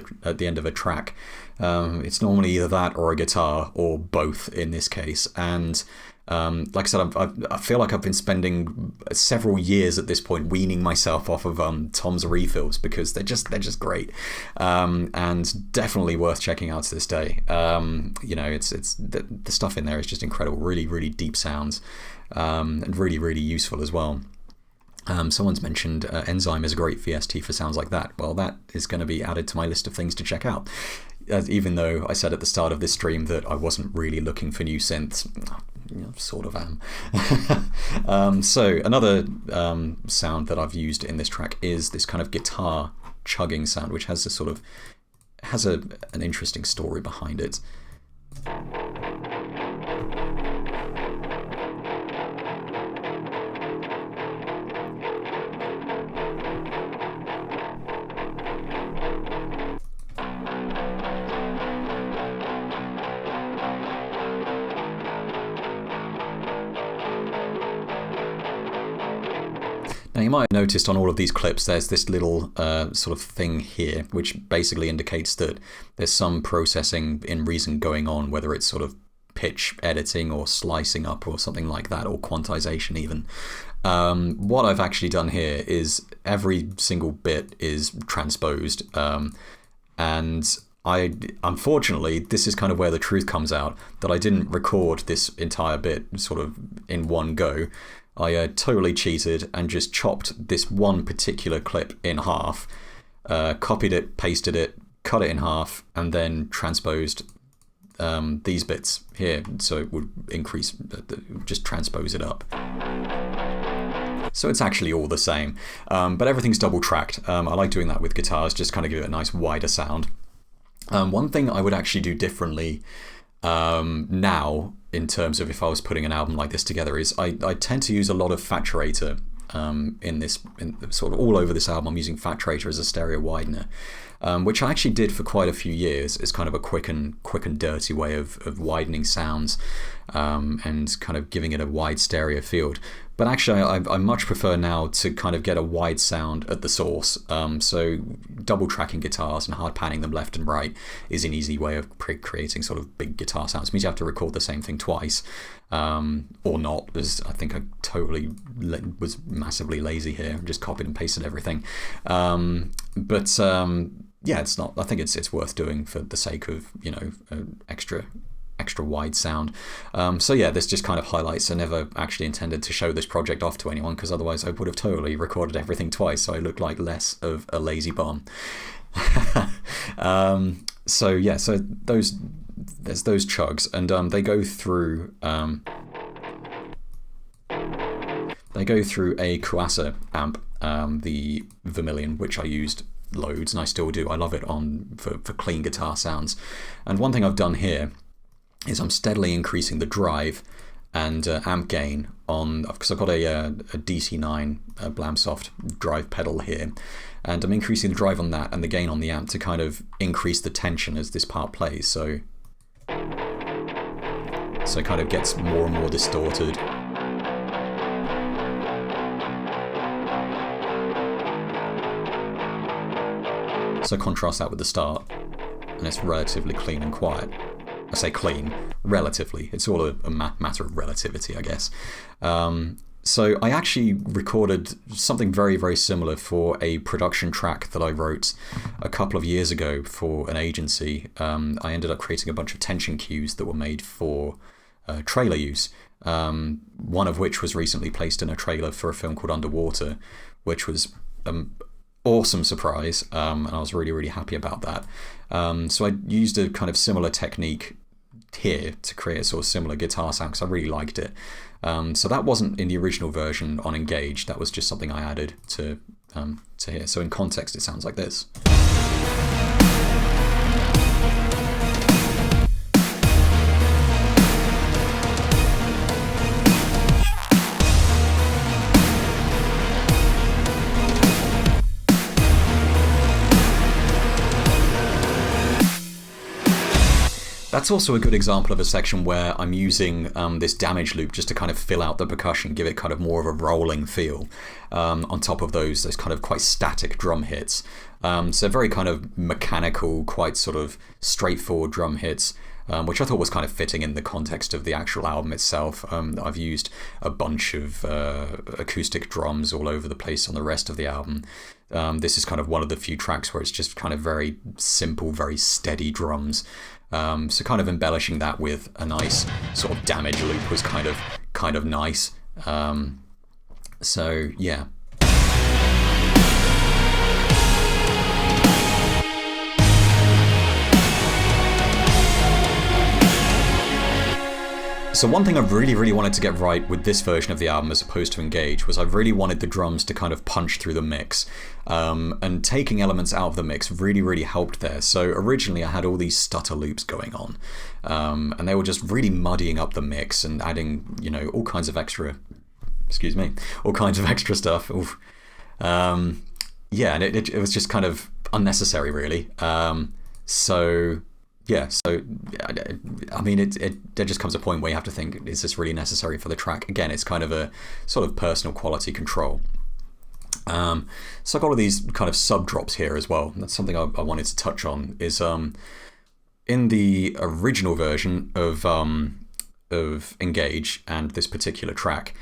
a track. It's normally either that or a guitar, or both in this case. And like I said, I feel like I've been spending several years at this point weaning myself off of Tom's refills, because they're just great, and definitely worth checking out to this day. It's the stuff in there is just incredible, really, really deep sounds, and really, really useful as well. Someone's mentioned Enzyme is a great VST for sounds like that. Well, that is going to be added to my list of things to check out. Even though I said at the start of this stream that I wasn't really looking for new synths, sort of am. So another sound that I've used in this track is this kind of guitar chugging sound, which has an interesting story behind it. Now, you might have noticed on all of these clips there's this little sort of thing here, which basically indicates that there's some processing in Reason going on, whether it's sort of pitch editing or slicing up or something like that, or quantization even. What I've actually done here is every single bit is transposed, and unfortunately, this is kind of where the truth comes out, that I didn't record this entire bit sort of in one go. I totally cheated and just chopped this one particular clip in half, copied it, pasted it, cut it in half, and then transposed these bits here, so it would increase, just transpose it up. So it's actually all the same, but everything's double tracked. I like doing that with guitars, just kind of give it a nice wider sound. One thing I would actually do differently now, in terms of if I was putting an album like this together, is I tend to use a lot of Factorator in sort of all over this album. I'm using Factorator as a stereo widener, which I actually did for quite a few years. It's kind of a quick and dirty way of widening sounds and kind of giving it a wide stereo field. But actually, I much prefer now to kind of get a wide sound at the source. So double tracking guitars and hard panning them left and right is an easy way of creating sort of big guitar sounds. It means you have to record the same thing twice, or not, as I think I totally was massively lazy here, just copied and pasted everything. Yeah, it's not. I think it's worth doing for the sake of extra wide sound. So yeah, this just kind of highlights. I never actually intended to show this project off to anyone, because otherwise I would have totally recorded everything twice, so I look like less of a lazy bum. So yeah, so there's those chugs, and they go through a Kuasa amp, the Vermilion, which I used loads, and I still do. I love it for clean guitar sounds. And one thing I've done here is I'm steadily increasing the drive and amp gain on, because I've got a DC9 Blamsoft drive pedal here, and I'm increasing the drive on that and the gain on the amp to kind of increase the tension as this part plays, so it kind of gets more and more distorted. So contrast that with the start, and it's relatively clean and quiet. I say clean, relatively. It's all a matter of relativity, I guess. So I actually recorded something very, very similar for a production track that I wrote a couple of years ago for an agency. I ended up creating a bunch of tension cues that were made for trailer use, one of which was recently placed in a trailer for a film called Underwater, which was an awesome surprise, and I was really, really happy about that. So I used a kind of similar technique here to create a sort of similar guitar sound, because I really liked it. So that wasn't in the original version on Engage, that was just something I added to here. So in context it sounds like this. That's also a good example of a section where I'm using this damage loop just to kind of fill out the percussion, give it kind of more of a rolling feel on top of those kind of quite static drum hits. So very kind of mechanical, quite sort of straightforward drum hits, which I thought was kind of fitting in the context of the actual album itself. I've used a bunch of acoustic drums all over the place on the rest of the album. This is kind of one of the few tracks where it's just kind of very simple, very steady drums. So kind of embellishing that with a nice sort of damage loop was kind of nice. So yeah. So one thing I really wanted to get right with this version of the album as opposed to Engage was I really wanted the drums to kind of punch through the mix. And taking elements out of the mix really helped there. So originally I had all these stutter loops going on. And they were just really muddying up the mix and adding, all kinds of extra stuff. Yeah, and it was just kind of unnecessary really. Yeah, so I mean, there just comes a point where you have to think, is this really necessary for the track? Again, it's kind of a sort of personal quality control. So I've got all these kind of sub drops here as well. That's something I wanted to touch on. Is in the original version of Engage and this particular track,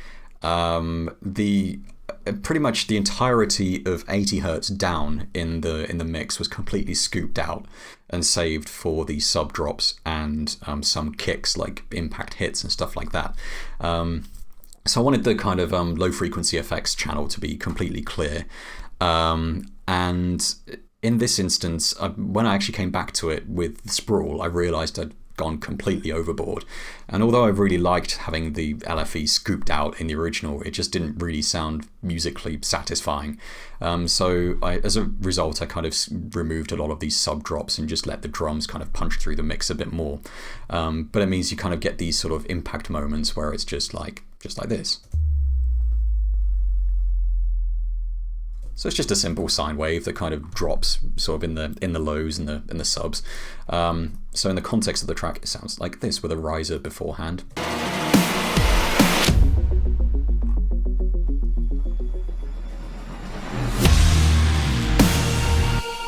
pretty much the entirety of 80 hertz down in the mix was completely scooped out and saved for the sub drops and some kicks like impact hits and stuff like that. So I wanted the kind of low frequency effects channel to be completely clear. And in this instance, when I actually came back to it with Sprawl, I realized I'd gone completely overboard. And although I really liked having the LFE scooped out in the original, it just didn't really sound musically satisfying. So as a result, I kind of removed a lot of these sub drops and just let the drums kind of punch through the mix a bit more. But it means you kind of get these sort of impact moments where it's just like this. So it's just a simple sine wave that kind of drops sort of in the lows and the subs. So in the context of the track, it sounds like this with a riser beforehand.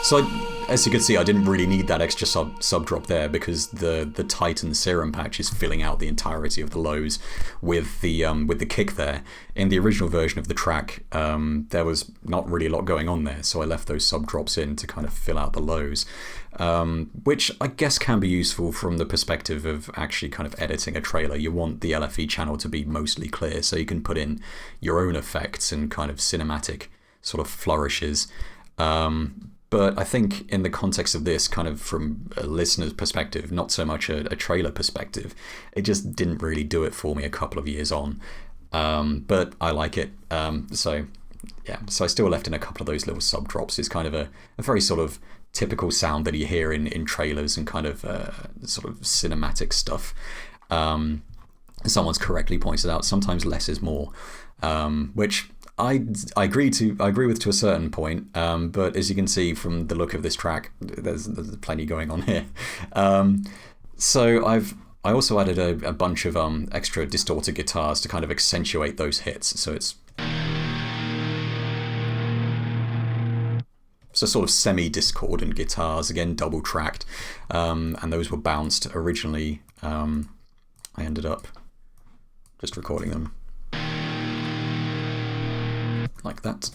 So as you can see, I didn't really need that extra sub drop there because the Titan serum patch is filling out the entirety of the lows with the kick there. In the original version of the track, there was not really a lot going on there, so I left those sub drops in to kind of fill out the lows, which I guess can be useful from the perspective of actually kind of editing a trailer. You want the LFE channel to be mostly clear so you can put in your own effects and kind of cinematic sort of flourishes. But I think in the context of this, kind of from a listener's perspective, not so much a trailer perspective, it just didn't really do it for me a couple of years on. But I like it. So I still left in a couple of those little sub drops. It's kind of a very sort of typical sound that you hear in trailers and kind of sort of cinematic stuff. Someone's correctly pointed out, sometimes less is more, which I agree with to a certain point, but as you can see from the look of this track, there's plenty going on here. So I also added a bunch of extra distorted guitars to kind of accentuate those hits. So it's sort of semi-discordant guitars, again double tracked, and those were bounced originally. I ended up just recording them like that.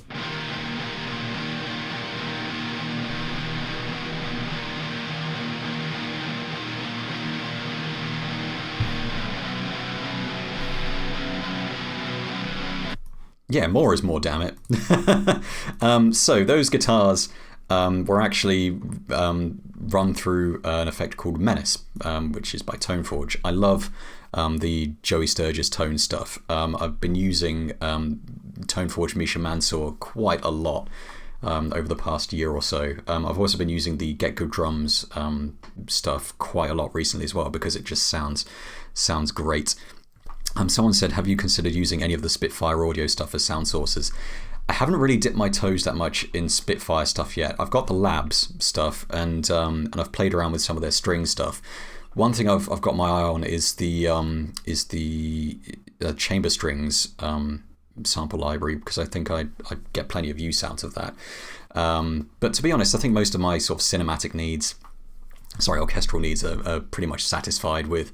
Yeah, more is more, damn it. So those guitars were actually run through an effect called Menace, which is by Toneforge. I love the Joey Sturgis tone stuff. I've been using Toneforge Misha Mansour quite a lot over the past year or so. I've also been using the Get Good Drums stuff quite a lot recently as well because it just sounds great. Someone said, have you considered using any of the Spitfire audio stuff as sound sources? I haven't really dipped my toes that much in Spitfire stuff yet. I've got the Labs stuff and I've played around with some of their string stuff, One thing I've got my eye on is the chamber strings sample library, because I think I get plenty of use out of that. But to be honest, I think most of my sort of cinematic needs, orchestral needs are pretty much satisfied with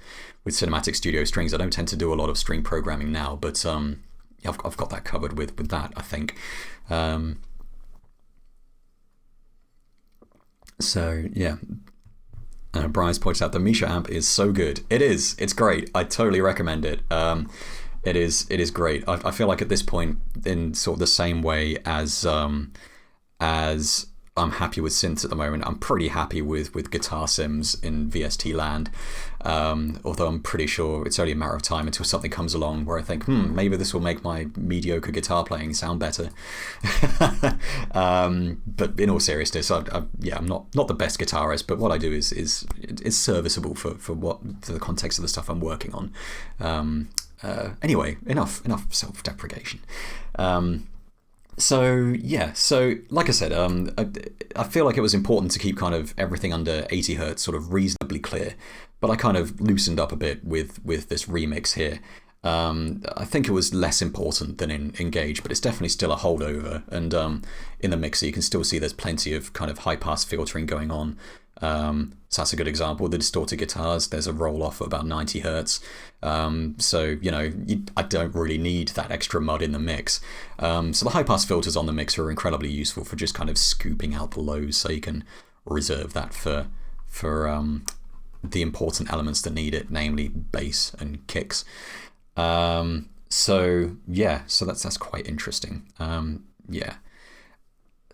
Cinematic Studio strings. I don't tend to do a lot of string programming now, but I've got that covered with that, I think. So yeah. Bryce points out the Misha amp is so good. It is. It's great. I totally recommend it. It is great. I feel like at this point, in sort of the same way as I'm happy with synths at the moment, I'm pretty happy with guitar sims in VST land. Although I'm pretty sure it's only a matter of time until something comes along where I think, maybe this will make my mediocre guitar playing sound better. But in all seriousness, I'm not the best guitarist, but what I do is serviceable for the context of the stuff I'm working on. Anyway, enough self-deprecation. So like I said, I feel like it was important to keep kind of everything under 80 hertz sort of reasonably clear, but I kind of loosened up a bit with this remix here. I think it was less important than in Engage, but it's definitely still a holdover, and in the mixer you can still see there's plenty of kind of high pass filtering going on. So that's a good example. The distorted guitars, there's a roll off of about 90 hertz. So, I don't really need that extra mud in the mix. So the high pass filters on the mixer are incredibly useful for just kind of scooping out the lows, so you can reserve that for the important elements that need it, namely bass and kicks. So that's quite interesting.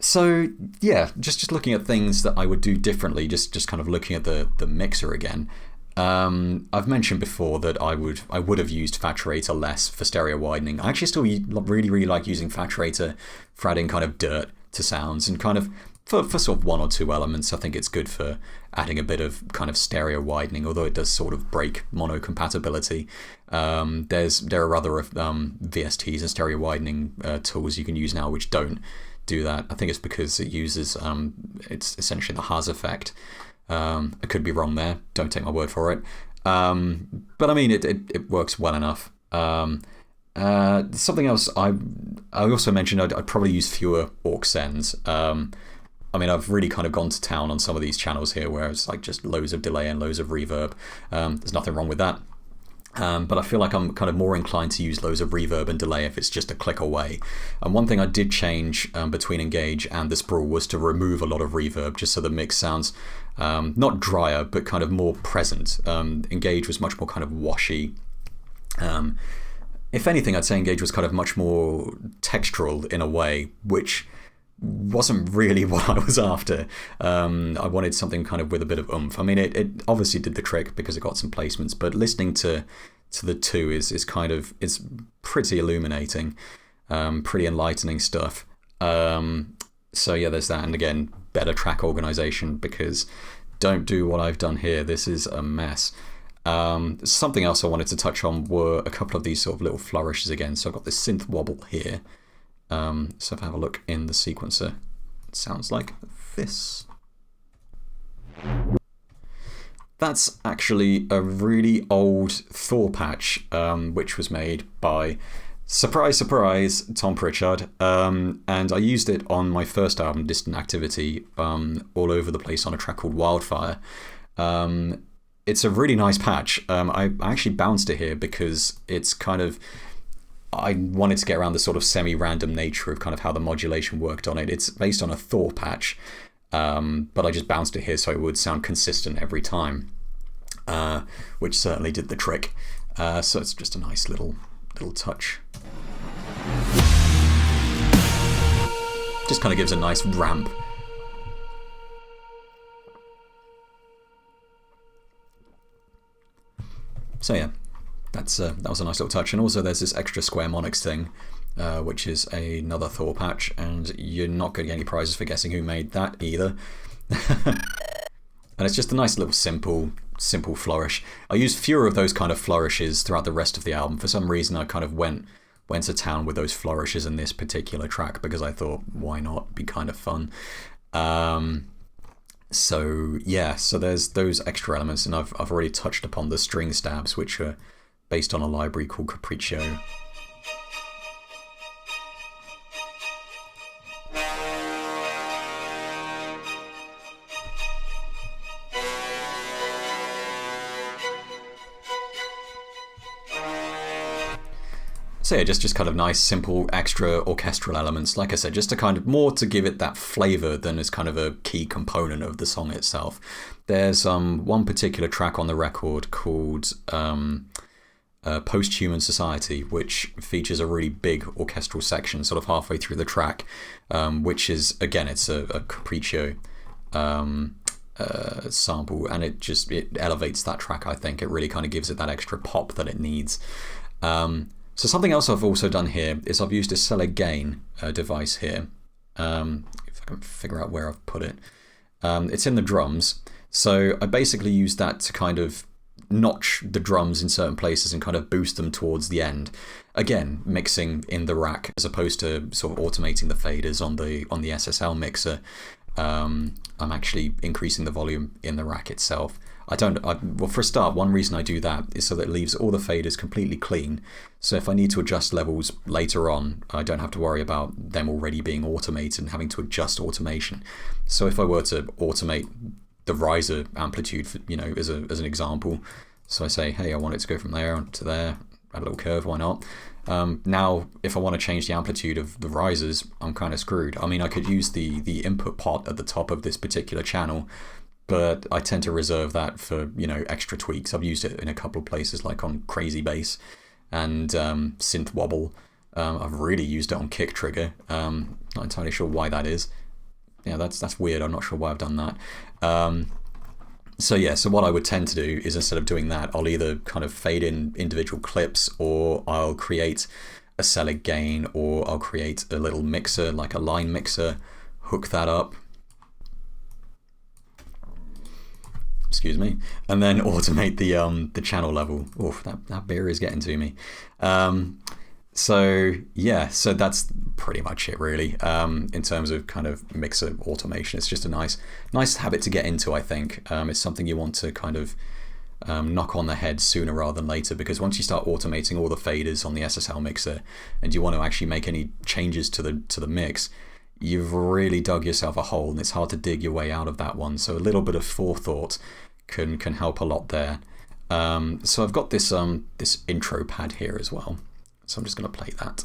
So yeah, just looking at things that I would do differently, just kind of looking at the mixer again. I've mentioned before that I would have used Faturator less for stereo widening. I actually still really like using Faturator for adding kind of dirt to sounds, and kind of for sort of one or two elements I think it's good for adding a bit of kind of stereo widening, although it does sort of break mono compatibility. There are other VSTs and stereo widening tools you can use now which don't do that. I think it's because it uses it's essentially the Haas effect. I could be wrong there, don't take my word for it, but I mean it works well enough. Something else I also mentioned, I'd probably use fewer aux sends. I mean, I've really kind of gone to town on some of these channels here where it's like just loads of delay and loads of reverb. There's nothing wrong with that. But I feel like I'm kind of more inclined to use loads of reverb and delay if it's just a click away. And one thing I did change between Engage and the Sprawl was to remove a lot of reverb, just so the mix sounds not drier, but kind of more present. Engage was much more kind of washy. If anything, I'd say Engage was kind of much more textural in a way, which wasn't really what I was after. I wanted something kind of with a bit of oomph. I mean, it obviously did the trick because it got some placements, but listening to the two is kind of, it's pretty illuminating, pretty enlightening stuff. So yeah, there's that. And again, better track organization, because don't do what I've done here. This is a mess. Something else I wanted to touch on were a couple of these sort of little flourishes again. So I've got this synth wobble here. So if I have a look in the sequencer, it sounds like this. That's actually a really old Thor patch, which was made by, surprise, surprise, Tom Pritchard. And I used it on my first album, Distant Activity, all over the place on a track called Wildfire. It's a really nice patch. I actually bounced it here because it's kind of, I wanted to get around the sort of semi-random nature of kind of how the modulation worked on it. It's based on a Thor patch, but I just bounced it here so it would sound consistent every time, which certainly did the trick. So it's just a nice little touch. Just kind of gives a nice ramp. So yeah. That was a nice little touch. And also there's this extra square monics thing, which is another Thor patch, and you're not going to get any prizes for guessing who made that either. And it's just a nice little simple flourish. I used fewer of those kind of flourishes throughout the rest of the album. For some reason I kind of went to town with those flourishes in this particular track because I thought, why not? Be kind of fun. So yeah, so there's those extra elements, and I've already touched upon the string stabs, which are based on a library called Capriccio. So yeah, just kind of nice, simple, extra orchestral elements. Like I said, just to kind of more to give it that flavor than as kind of a key component of the song itself. There's one particular track on the record called Post-Human Society, which features a really big orchestral section sort of halfway through the track, which is, again, it's a Capriccio sample, and it elevates that track. I think it really kind of gives it that extra pop that it needs. So something else I've also done here is I've used a Selig gain device here. If I can figure out where I've put it. It's in the drums. So I basically use that to kind of notch the drums in certain places and kind of boost them towards the end. Again, mixing in the rack as opposed to sort of automating the faders on the SSL mixer. I'm actually increasing the volume in the rack itself. Well, for a start, one reason I do that is so that it leaves all the faders completely clean. So if I need to adjust levels later on, I don't have to worry about them already being automated and having to adjust automation. So if I were to automate the riser amplitude, as an example, so I say, hey, I want it to go from there to there, add a little curve, why not? Now, if I want to change the amplitude of the risers, I'm kind of screwed. I mean, I could use the input pot at the top of this particular channel, but I tend to reserve that for, extra tweaks. I've used it in a couple of places, like on Crazy Bass and Synth Wobble. I've really used it on Kick Trigger. Not entirely sure why that is. Yeah, that's weird. I'm not sure why I've done that. So what I would tend to do is, instead of doing that, I'll either kind of fade in individual clips, or I'll create a Selig gain, or I'll create a little mixer, like a line mixer, hook that up. Excuse me, and then automate the channel level. Oh, that beer is getting to me. So that's pretty much it, really. In terms of kind of mixer automation, it's just a nice habit to get into. I think it's something you want to kind of knock on the head sooner rather than later, because once you start automating all the faders on the SSL mixer, and you want to actually make any changes to the mix, you've really dug yourself a hole, and it's hard to dig your way out of that one. So a little bit of forethought can help a lot there. So I've got this intro pad here as well. So I'm just going to play that.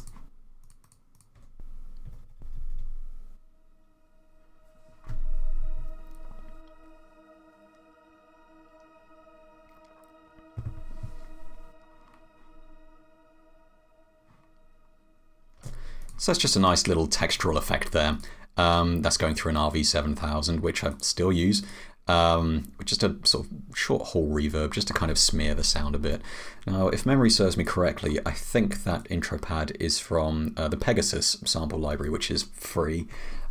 So that's just a nice little textural effect there. That's going through an RV7000, which I still use. Just a sort of short hall reverb, just to kind of smear the sound a bit. Now, if memory serves me correctly, I think that intro pad is from the Pegasus sample library, which is free.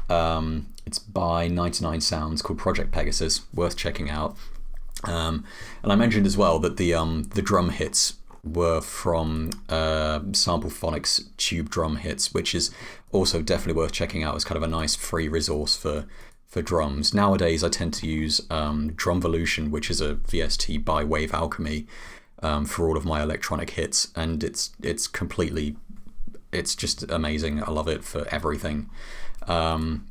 It's by 99 Sounds, called Project Pegasus, worth checking out. And I mentioned as well that the drum hits were from Sample Phonics Tube Drum Hits, which is also definitely worth checking out as kind of a nice free resource for drums. Nowadays I tend to use Drumvolution, which is a VST by Wave Alchemy, for all of my electronic hits, and it's just amazing. I love it for everything. So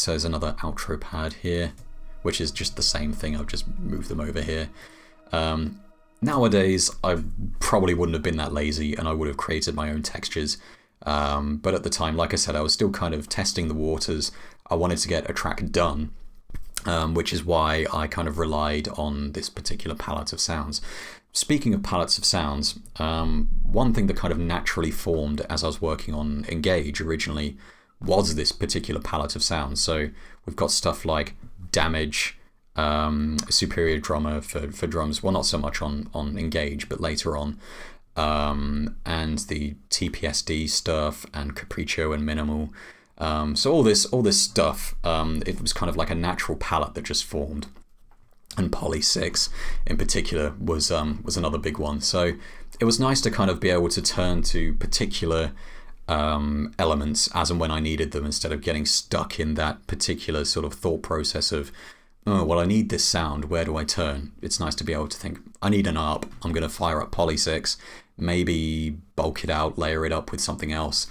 there's another outro pad here, which is just the same thing. I've just moved them over here. Nowadays I probably wouldn't have been that lazy, and I would have created my own textures. But at the time, like I said, I was still kind of testing the waters. I wanted to get a track done, which is why I kind of relied on this particular palette of sounds. Speaking of palettes of sounds, one thing that kind of naturally formed as I was working on Engage originally was this particular palette of sounds. So we've got stuff like Damage, Superior Drummer for drums, well, not so much on Engage, but later on. And the TPSD stuff, and Capriccio and Minimal. So all this stuff, it was kind of like a natural palette that just formed. And Poly 6 in particular was another big one. So it was nice to kind of be able to turn to particular elements as and when I needed them, instead of getting stuck in that particular sort of thought process of, oh, well, I need this sound. Where do I turn? It's nice to be able to think, I need an ARP. I'm going to fire up Poly 6, maybe bulk it out, layer it up with something else.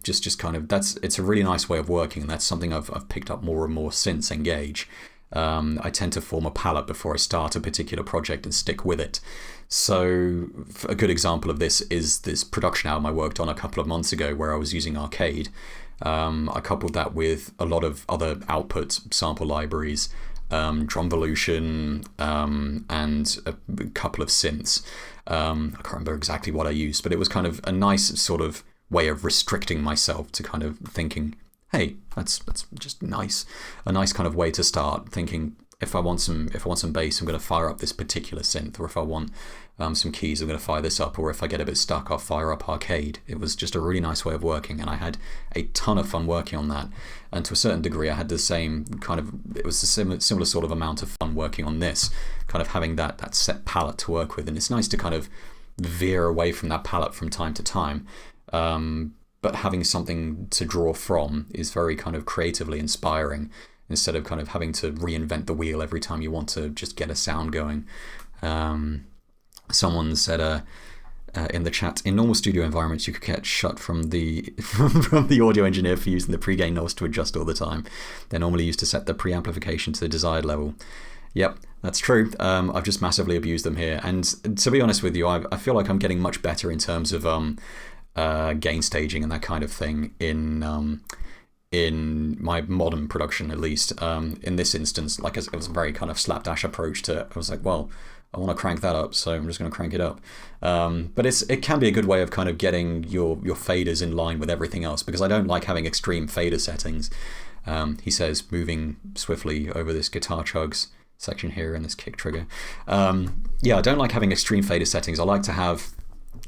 Just kind of, it's a really nice way of working, and that's something I've picked up more and more since Engage. I tend to form a palette before I start a particular project and stick with it. So a good example of this is this production album I worked on a couple of months ago where I was using Arcade. I coupled that with a lot of other outputs, sample libraries, Drumvolution, and a couple of synths. I can't remember exactly what I used, but it was kind of a nice sort of way of restricting myself to kind of thinking, hey, that's just nice. A nice kind of way to start thinking, if I want some bass, I'm going to fire up this particular synth, or if I want some keys, I'm going to fire this up, or if I get a bit stuck, I'll fire up Arcade. It was just a really nice way of working, and I had a ton of fun working on that. And to a certain degree, I had the same kind of, it was a similar sort of amount of fun working on this, kind of having that set palette to work with. And it's nice to kind of veer away from that palette from time to time. But having something to draw from is very kind of creatively inspiring, instead of kind of having to reinvent the wheel every time you want to just get a sound going. Someone said in the chat, in normal studio environments, you could get shut from the from the audio engineer for using the pre-gain knobs to adjust all the time. They're normally used to set the preamplification to the desired level. Yep, that's true. I've just massively abused them here. And to be honest with you, I feel like I'm getting much better in terms of gain staging and that kind of thing in my modern production, at least. In this instance, like, it was a very kind of slapdash approach to it. I was like, well, I want to crank that up, so I'm just going to crank it up. But it can be a good way of kind of getting your faders in line with everything else, because I don't like having extreme fader settings. He says, moving swiftly over this guitar chugs section here and this kick trigger. Yeah, I don't like having extreme fader settings. I like to have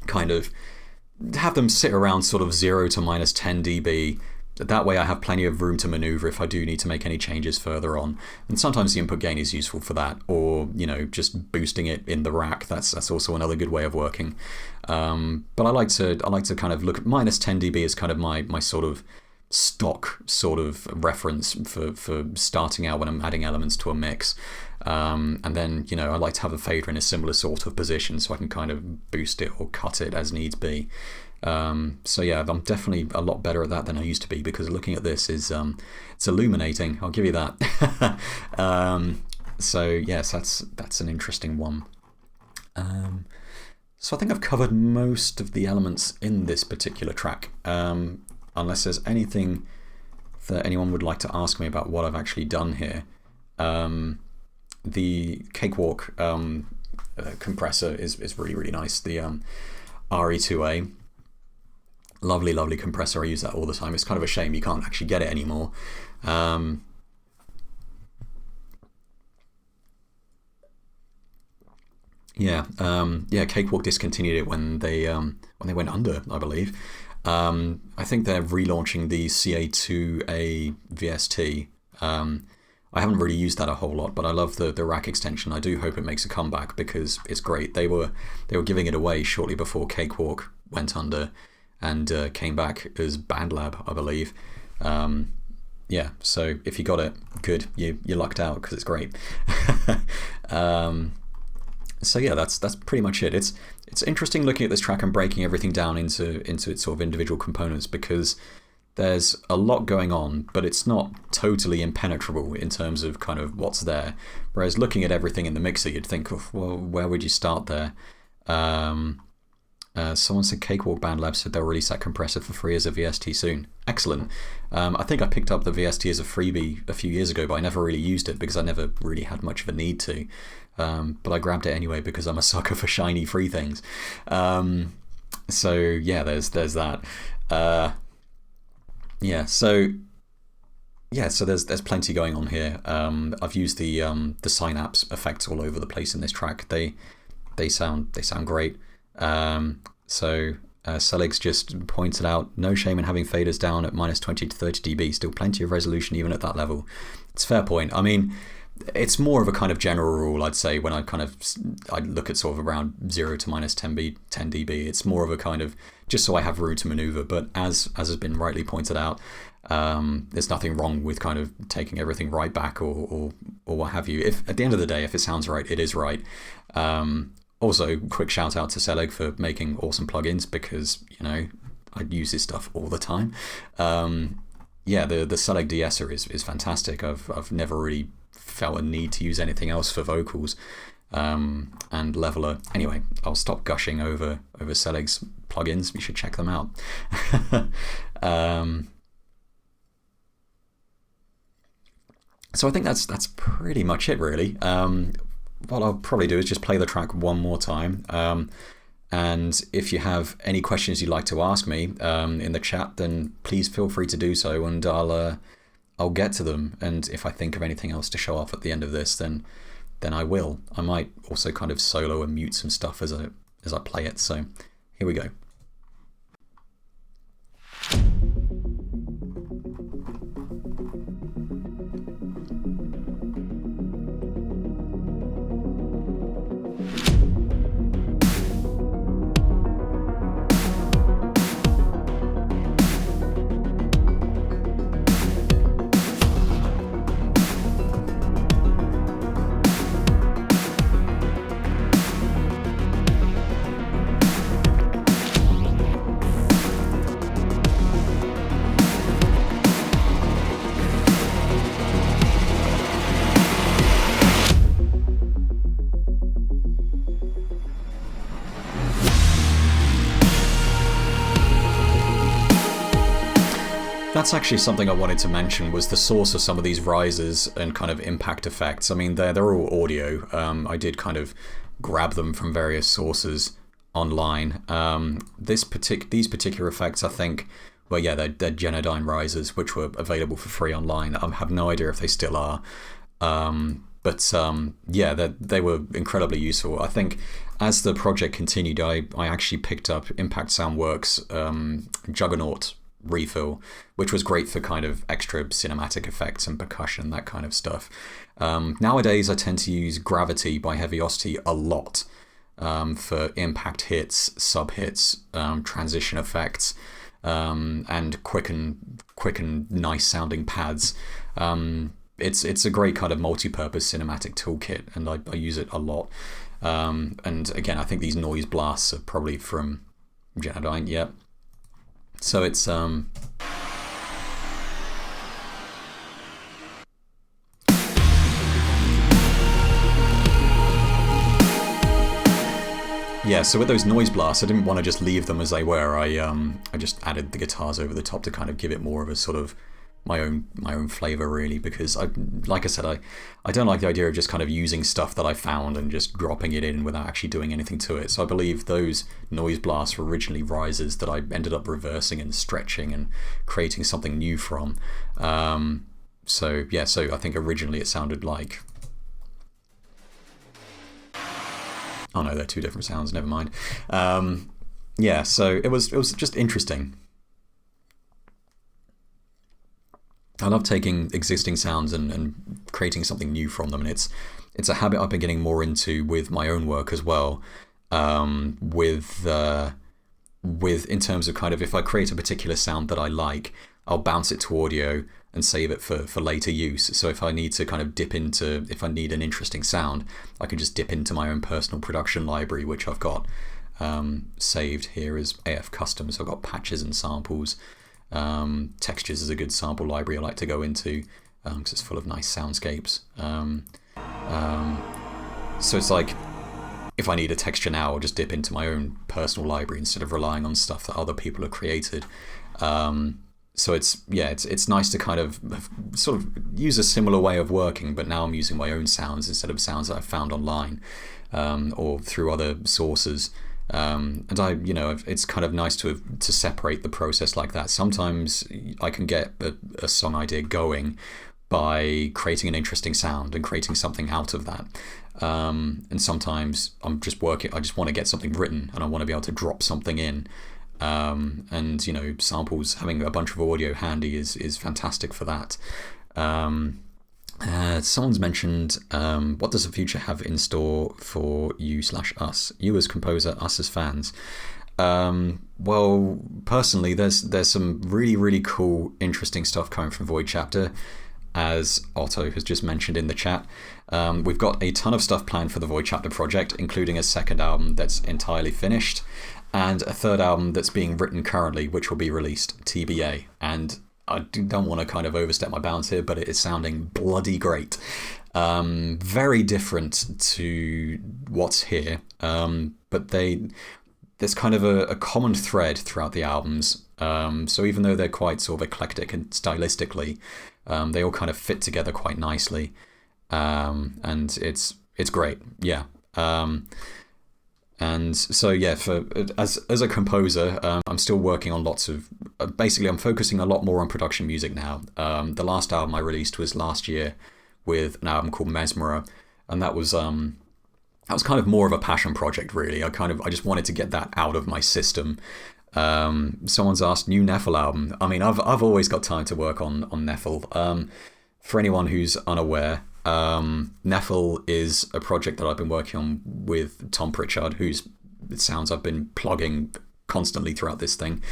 them sit around sort of 0 to minus 10 dB. That way I have plenty of room to maneuver if I do need to make any changes further on. And sometimes the input gain is useful for that, or, you know, just boosting it in the rack. That's also another good way of working. But I like to kind of look at minus 10 dB as kind of my sort of stock sort of reference for starting out when I'm adding elements to a mix. And then, you know, I like to have a fader in a similar sort of position so I can kind of boost it or cut it as needs be. So yeah, I'm definitely a lot better at that than I used to be, because looking at this is it's illuminating, I'll give you that. So yes, that's an interesting one. So I think I've covered most of the elements in this particular track, unless there's anything that anyone would like to ask me about what I've actually done here. The Cakewalk compressor is really, really nice. The RE2A. Lovely compressor. I use that all the time. It's kind of a shame you can't actually get it anymore. Cakewalk discontinued it when they went under, I believe. I think they're relaunching the CA2A VST. I haven't really used that a whole lot, but I love the rack extension. I do hope it makes a comeback, because it's great. They were giving it away shortly before Cakewalk went under, and came back as BandLab, I believe. Yeah, so if you got it, good. You lucked out, because it's great. So yeah, that's pretty much it. It's interesting looking at this track and breaking everything down into its sort of individual components, because there's a lot going on, but it's not totally impenetrable in terms of kind of what's there. Whereas looking at everything in the mixer, you'd think, oh, well, where would you start there? Someone said Cakewalk BandLab said they'll release that compressor for free as a VST soon. Excellent. I think I picked up the VST as a freebie a few years ago, but I never really used it because I never really had much of a need to. But I grabbed it anyway because I'm a sucker for shiny free things. So yeah, there's that. So there's plenty going on here. I've used the synapse effects all over the place in this track. They sound great. Selig just pointed out, no shame in having faders down at minus 20 to 30 dB. Still plenty of resolution even at that level. It's a fair point. I mean, it's more of a kind of general rule, I'd say, when I look at sort of around 0 to minus 10 dB. It's more of a kind of just so I have room to maneuver. But as has been rightly pointed out, there's nothing wrong with kind of taking everything right back or what have you. If at the end of the day, if it sounds right, it is right. Also, quick shout out to Selig for making awesome plugins, because I use his stuff all the time. Yeah, the Selig de-esser is fantastic. I've never really felt a need to use anything else for vocals. And Leveler. Anyway, I'll stop gushing over Selig's plugins. You should check them out. So I think that's pretty much it, really. What I'll probably do is just play the track one more time. And if you have any questions you'd like to ask me in the chat, then please feel free to do so, and I'll get to them. And if I think of anything else to show off at the end of this, then I will. I might also kind of solo and mute some stuff as I play it. So here we go. That's actually something I wanted to mention, was the source of some of these rises and kind of impact effects. I mean, they're all audio. I did kind of grab them from various sources online. These particular effects, I think, well, yeah, they're Genodyne rises, which were available for free online. I have no idea if they still are. But yeah, they were incredibly useful. I think as the project continued, I actually picked up Impact Soundworks' Juggernaut refill, which was great for kind of extra cinematic effects and percussion, that kind of stuff. Nowadays, I tend to use Gravity by Heaviosity a lot for impact hits, sub hits, transition effects, and quick and nice sounding pads. It's a great kind of multi-purpose cinematic toolkit, and I use it a lot. And again, I think these noise blasts are probably from Genodyne. Yeah. So it's yeah, so with those noise blasts, I didn't want to just leave them as they were. I just added the guitars over the top to kind of give it more of a sort of my own flavor, really, because like I said, I don't like the idea of just kind of using stuff that I found and just dropping it in without actually doing anything to it. So I believe those noise blasts were originally rises that I ended up reversing and stretching and creating something new from. So yeah, so I think originally it sounded like, oh no, they're two different sounds, never mind. Yeah, so it was just interesting. I love taking existing sounds and creating something new from them, and it's a habit I've been getting more into with my own work as well. With in terms of kind of, if I create a particular sound that I like, I'll bounce it to audio and save it for later use. So if I need to kind of if I need an interesting sound, I can just dip into my own personal production library, which I've got saved here as AF Custom. So I've got patches and samples. Textures is a good sample library I like to go into because it's full of nice soundscapes. So it's like, if I need a texture now, I'll just dip into my own personal library instead of relying on stuff that other people have created. So it's nice to kind of sort of use a similar way of working, but now I'm using my own sounds instead of sounds that I've found online or through other sources. And it's kind of nice to separate the process like that. Sometimes I can get a song idea going by creating an interesting sound and creating something out of that. And sometimes I just want to get something written and I want to be able to drop something in. And samples, having a bunch of audio handy is fantastic for that. Someone's mentioned, what does the future have in store for you/us? You as composer, us as fans. Well, personally, there's some really, really cool, interesting stuff coming from Void Chapter, as Otto has just mentioned in the chat. We've got a ton of stuff planned for the Void Chapter project, including a second album that's entirely finished, and a third album that's being written currently, which will be released TBA. And I don't want to kind of overstep my bounds here, but it is sounding bloody great. Very different to what's here, but there's kind of a common thread throughout the albums. So even though they're quite sort of eclectic and stylistically, they all kind of fit together quite nicely, and it's great. Yeah. And so yeah, as a composer, I'm still working on lots of. Basically, I'm focusing a lot more on production music now. The last album I released was last year with an album called Mesmerer, and that was kind of more of a passion project, really. I just wanted to get that out of my system. Someone's asked, new Nephil album. I mean, I've always got time to work on Nephil. For anyone who's unaware, Nephil is a project that I've been working on with Tom Pritchard, whose sounds I've been plugging constantly throughout this thing.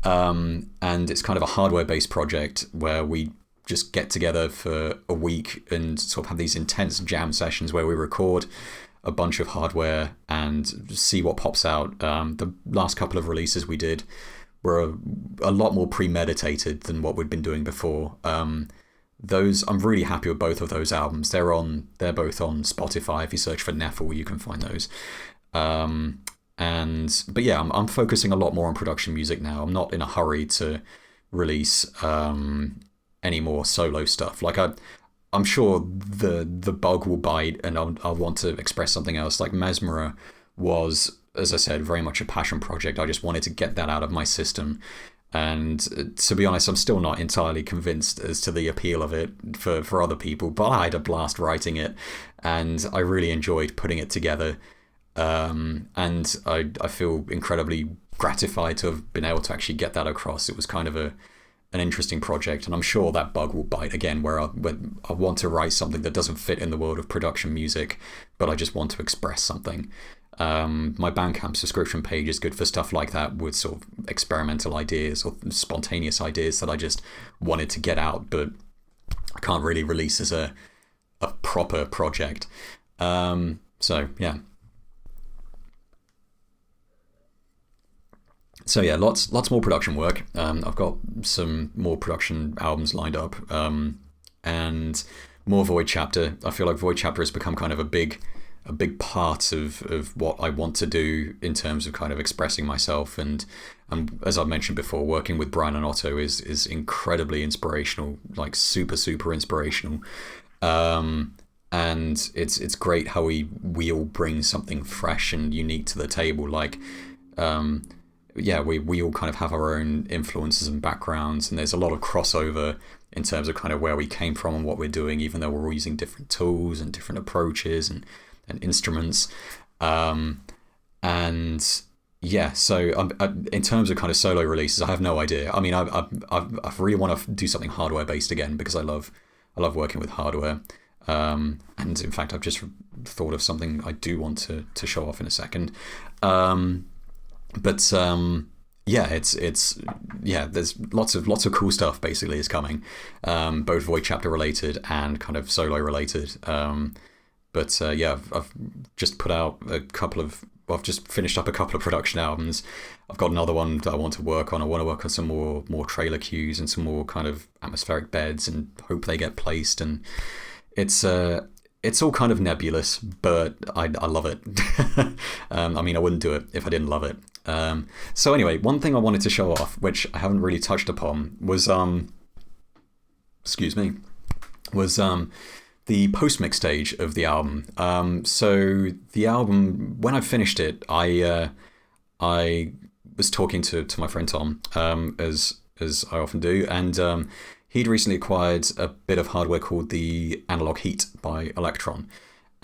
And it's kind of a hardware-based project where we just get together for a week and sort of have these intense jam sessions where we record a bunch of hardware and see what pops out. The last couple of releases we did were a lot more premeditated than what we'd been doing before. I'm really happy with both of those albums. They're both on Spotify. If you search for Nephil, you can find those. But yeah, I'm focusing a lot more on production music now. I'm not in a hurry to release any more solo stuff. Like I'm sure the bug will bite, and I'll want to express something else. Like Mesmerer was, as I said, very much a passion project. I just wanted to get that out of my system. And to be honest, I'm still not entirely convinced as to the appeal of it for other people, but I had a blast writing it, and I really enjoyed putting it together. And I feel incredibly gratified to have been able to actually get that across. It was kind of an interesting project, and I'm sure that bug will bite again, where I want to write something that doesn't fit in the world of production music, but I just want to express something. My Bandcamp subscription page is good for stuff like that, with sort of experimental ideas or spontaneous ideas that I just wanted to get out, but I can't really release as a proper project. So yeah. So yeah, lots more production work. I've got some more production albums lined up, and more Void Chapter. I feel like Void Chapter has become kind of a big part of what I want to do in terms of kind of expressing myself. And as I've mentioned before, working with Brian and Otto is incredibly inspirational, like super inspirational. And it's great how we all bring something fresh and unique to the table. Like, we all kind of have our own influences and backgrounds, and there's a lot of crossover in terms of kind of where we came from and what we're doing, even though we're all using different tools and different approaches and instruments. And yeah, so in terms of kind of solo releases, I have no idea. I mean, I really want to do something hardware based again, because I love working with hardware. And in fact, I've just thought of something I do want to show off in a second. But there's lots of cool stuff basically is coming, both Void Chapter related and kind of solo related. I've just put out I've just finished up a couple of production albums. I've got another one that I want to work on. I want to work on some more trailer cues and some more kind of atmospheric beds, and hope they get placed. And it's all kind of nebulous, but I love it. I mean, I wouldn't do it if I didn't love it. So anyway, one thing I wanted to show off, which I haven't really touched upon, was the post-mix stage of the album. So the album, when I finished it, I was talking to my friend Tom, as I often do, and he'd recently acquired a bit of hardware called the Analog Heat by Electron.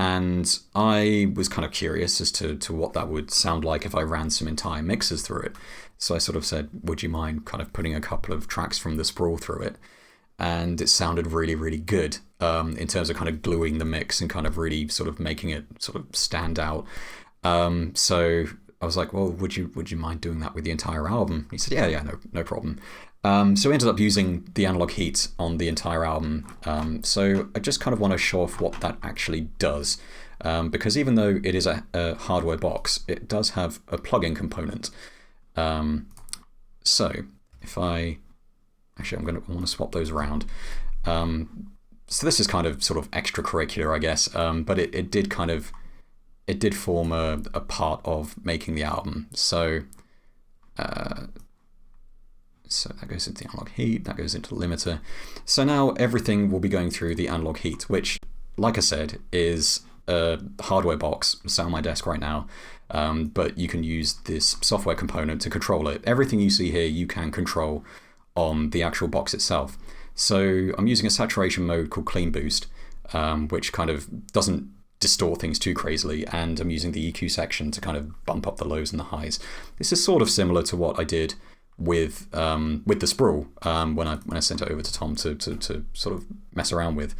And I was kind of curious as to what that would sound like if I ran some entire mixes through it. So I sort of said, would you mind kind of putting a couple of tracks from the Sprawl through it? and it sounded really, really good in terms of kind of gluing the mix and kind of really sort of making it sort of stand out. So I was like, well, would you mind doing that with the entire album? He said, yeah, no problem. So we ended up using the analog heat on the entire album. So I just kind of want to show off what that actually does. Because even though it is a hardware box, it does have a plugin component. So if I... Actually, I want to swap those around. So this is kind of sort of extracurricular, I guess, but it did form a part of making the album. So that goes into the analog heat, that goes into the limiter. So now everything will be going through the analog heat, which, like I said, is a hardware box. It's on my desk right now, but you can use this software component to control it. Everything you see here you can control on the actual box itself. So I'm using a saturation mode called Clean Boost, which kind of doesn't distort things too crazily, and I'm using the EQ section to kind of bump up the lows and the highs. This is sort of similar to what I did with the Sprawl when I sent it over to Tom to sort of mess around with.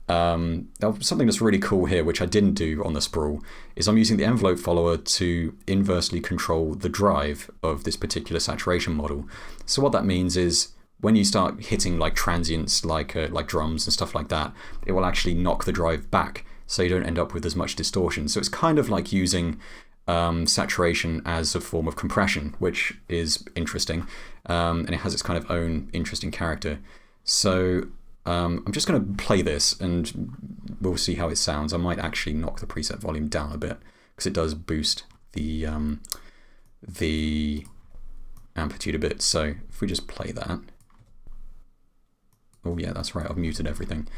Something that's really cool here, which I didn't do on the Sprawl, is I'm using the envelope follower to inversely control the drive of this particular saturation model. So what that means is when you start hitting like transients, like drums and stuff like that, it will actually knock the drive back, so you don't end up with as much distortion. So it's kind of like using saturation as a form of compression, which is interesting, and it has its kind of own interesting character. So I'm just going to play this and we'll see how it sounds. I might actually knock the preset volume down a bit because it does boost the amplitude a bit. So if we just play that. Oh yeah, that's right, I've muted everything.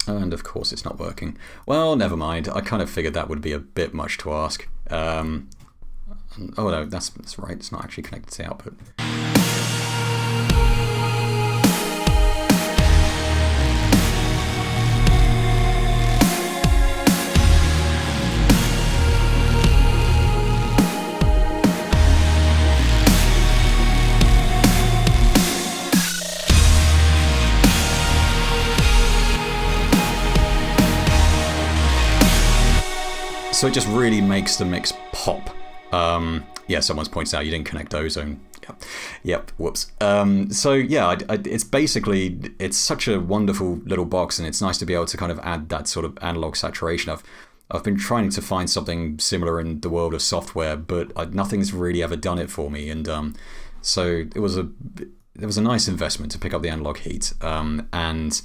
And of course it's not working. Well, never mind. I kind of figured that would be a bit much to ask. Oh no, that's right. It's not actually connected to the output. So it just really makes the mix pop. Yeah, someone's pointed out you didn't connect ozone. Yep. Whoops. So yeah, it's basically, it's such a wonderful little box, and it's nice to be able to kind of add that sort of analog saturation. I've been trying to find something similar in the world of software, but nothing's really ever done it for me. And so it was a nice investment to pick up the analog heat. And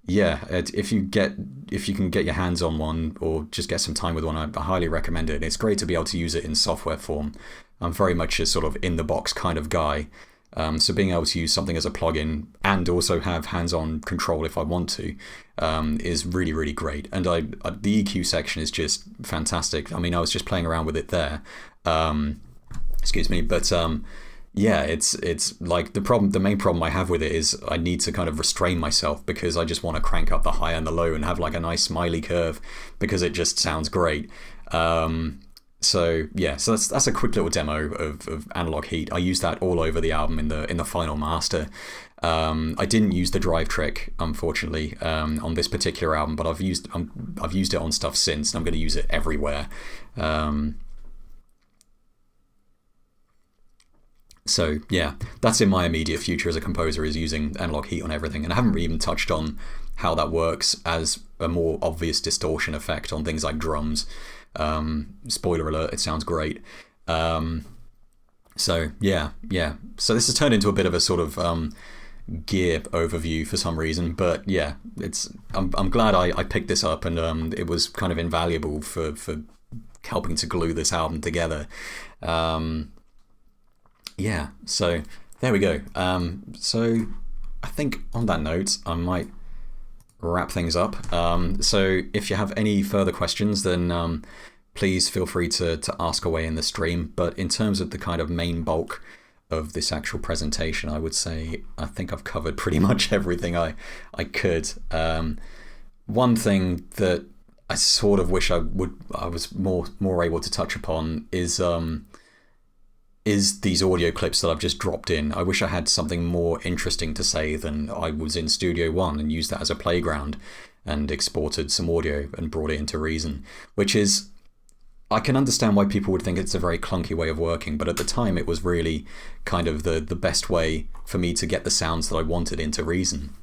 yeah, if you can get your hands on one or just get some time with one, I highly recommend it. It's great to be able to use it in software form. I'm very much a sort of in the box kind of guy, so being able to use something as a plugin and also have hands-on control if I want to is really, really great. And the EQ section is just fantastic. I mean, I was just playing around with it there. Excuse me, but yeah, it's like the main problem I have with it is I need to kind of restrain myself because I just want to crank up the high and the low and have like a nice smiley curve because it just sounds great. So yeah, so that's a quick little demo of analog heat. I used that all over the album in the final master. I didn't use the drive trick, unfortunately, on this particular album, but I've used it on stuff since, and I'm going to use it everywhere. So yeah, that's in my immediate future as a composer, is using analog heat on everything. And I haven't really even touched on how that works as a more obvious distortion effect on things like drums. Spoiler alert, it sounds great. So yeah. So this has turned into a bit of a sort of gear overview for some reason, but yeah, I'm glad I picked this up, and it was kind of invaluable for helping to glue this album together. Yeah, so there we go. So I think on that note, I might wrap things up. So if you have any further questions, then please feel free to ask away in the stream. But in terms of the kind of main bulk of this actual presentation, I would say I think I've covered pretty much everything I could. One thing that I sort of wish I was more able to touch upon is is these audio clips that I've just dropped in. I wish I had something more interesting to say than I was in Studio One and used that as a playground and exported some audio and brought it into Reason, which is, I can understand why people would think it's a very clunky way of working, but at the time it was really kind of the best way for me to get the sounds that I wanted into Reason.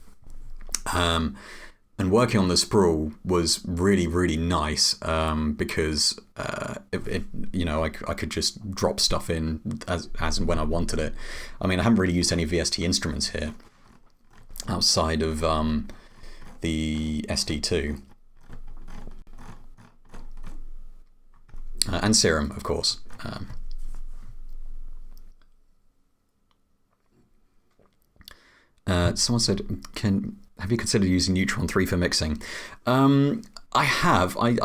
And working on the sprawl was really, really nice because I could just drop stuff in as and when I wanted it. I mean, I haven't really used any VST instruments here outside of the SD2 and Serum, of course. Someone said, have you considered using Neutron 3 for mixing? I have. I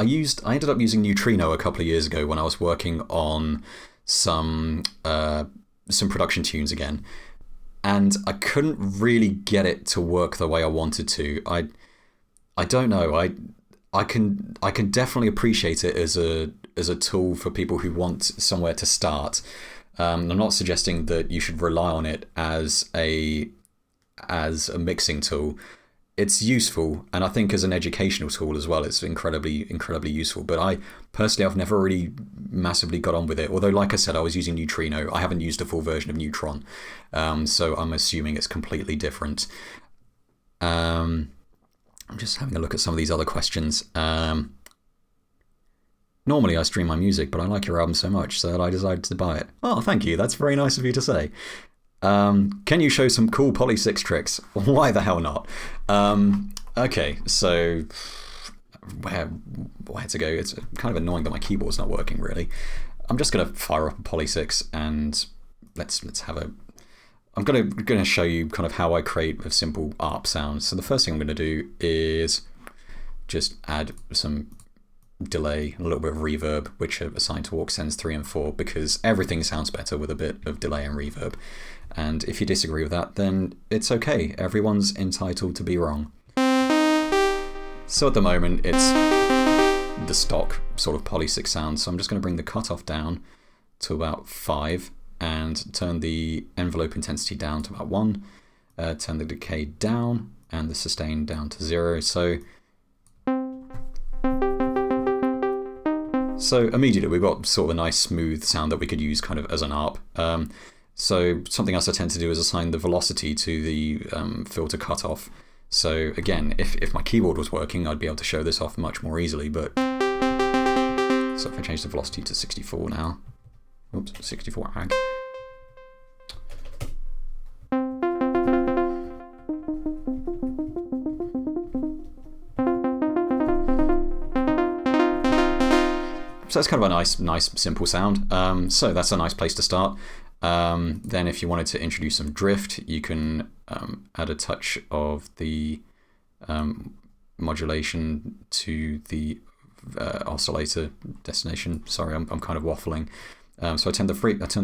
ended up using Neutrino a couple of years ago when I was working on some production tunes again, and I couldn't really get it to work the way I wanted to. I don't know. I can definitely appreciate it as a tool for people who want somewhere to start. I'm not suggesting that you should rely on it as a mixing tool. It's useful, and I think as an educational tool as well, it's incredibly useful. But I've never really massively got on with it. Although, like I said, I was using Neutrino. I haven't used a full version of Neutron, so I'm assuming it's completely different. I'm just having a look at some of these other questions. Normally I stream my music, but I like your album so much that I decided to buy it. Oh, thank you. That's very nice of you to say. Can you show some cool Poly 6 tricks? Why the hell not? Okay, so where to go? It's kind of annoying that my keyboard's not working really. I'm just going to fire up a Poly 6 and let's have a... I'm going to show you kind of how I create a simple ARP sound. So the first thing I'm going to do is just add some delay and a little bit of reverb, which are assigned to aux sends 3 and 4, because everything sounds better with a bit of delay and reverb. And if you disagree with that, then it's okay. Everyone's entitled to be wrong. So at the moment, it's the stock sort of Poly 6 sound. So I'm just going to bring the cutoff down to about 5 and turn the envelope intensity down to about 1, turn the decay down and the sustain down to 0. So immediately we've got sort of a nice smooth sound that we could use kind of as an ARP. So something else I tend to do is assign the velocity to the filter cutoff. So again, if my keyboard was working, I'd be able to show this off much more easily. But so if I change the velocity to 64 now, oops, 64 ag. So that's kind of a nice simple sound. So that's a nice place to start. Then if you wanted to introduce some drift, you can add a touch of the modulation to the oscillator destination. Sorry, I'm kind of waffling. So I turn the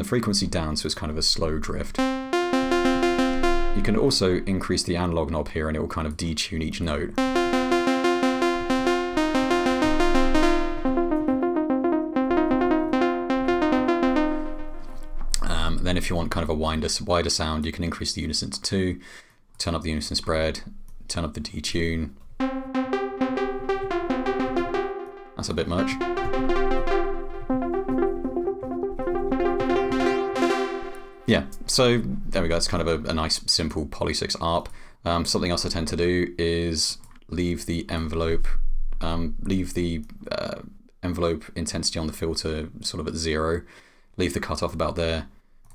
frequency down so it's kind of a slow drift. You can also increase the analog knob here and it will kind of detune each note. Then if you want kind of a wider sound, you can increase the unison to 2, turn up the unison spread, turn up the detune. That's a bit much. Yeah, so there we go. It's kind of a nice simple Poly 6 ARP. Something else I tend to do is leave the envelope intensity on the filter sort of at 0, leave the cutoff about there.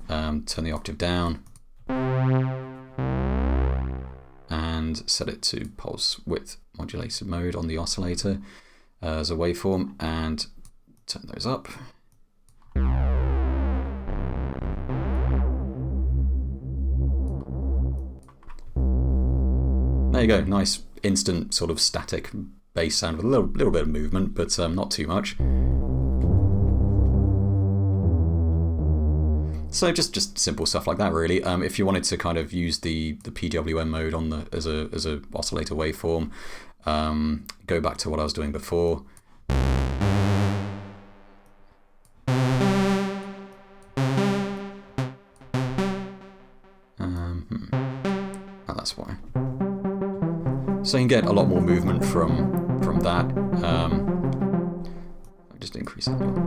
Turn the octave down and set it to pulse width modulated mode on the oscillator as a waveform and turn those up. There you go, nice instant sort of static bass sound with a little bit of movement, but not too much. So just simple stuff like that, really. If you wanted to kind of use the PWM mode on the as a oscillator waveform, go back to what I was doing before. So you can get a lot more movement from that. I'll just increase that a little.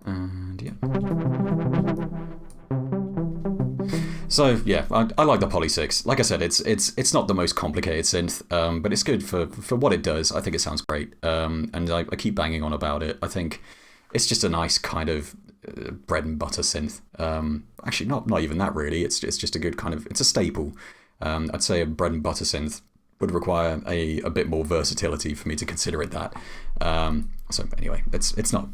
And yeah. So yeah, I like the Poly 6. Like I said, it's not the most complicated synth, but it's good for what it does. I think it sounds great, and I keep banging on about it. I think it's just a nice kind of bread and butter synth. Actually, not even that really. It's just a good kind of, it's a staple. I'd say a bread and butter synth would require a bit more versatility for me to consider it that. So anyway, it's not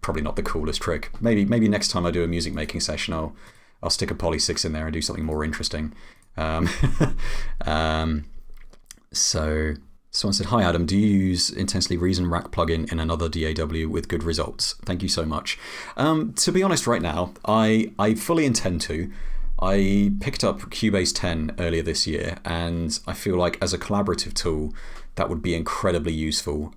probably not the coolest trick. Maybe next time I do a music making session, I'll stick a Poly 6 in there and do something more interesting. So someone said, "Hi Adam, do you use Intensely Reason Rack plugin in another DAW with good results? Thank you so much." To be honest, right now, I fully intend to. I picked up Cubase 10 earlier this year, and I feel like as a collaborative tool, that would be incredibly useful.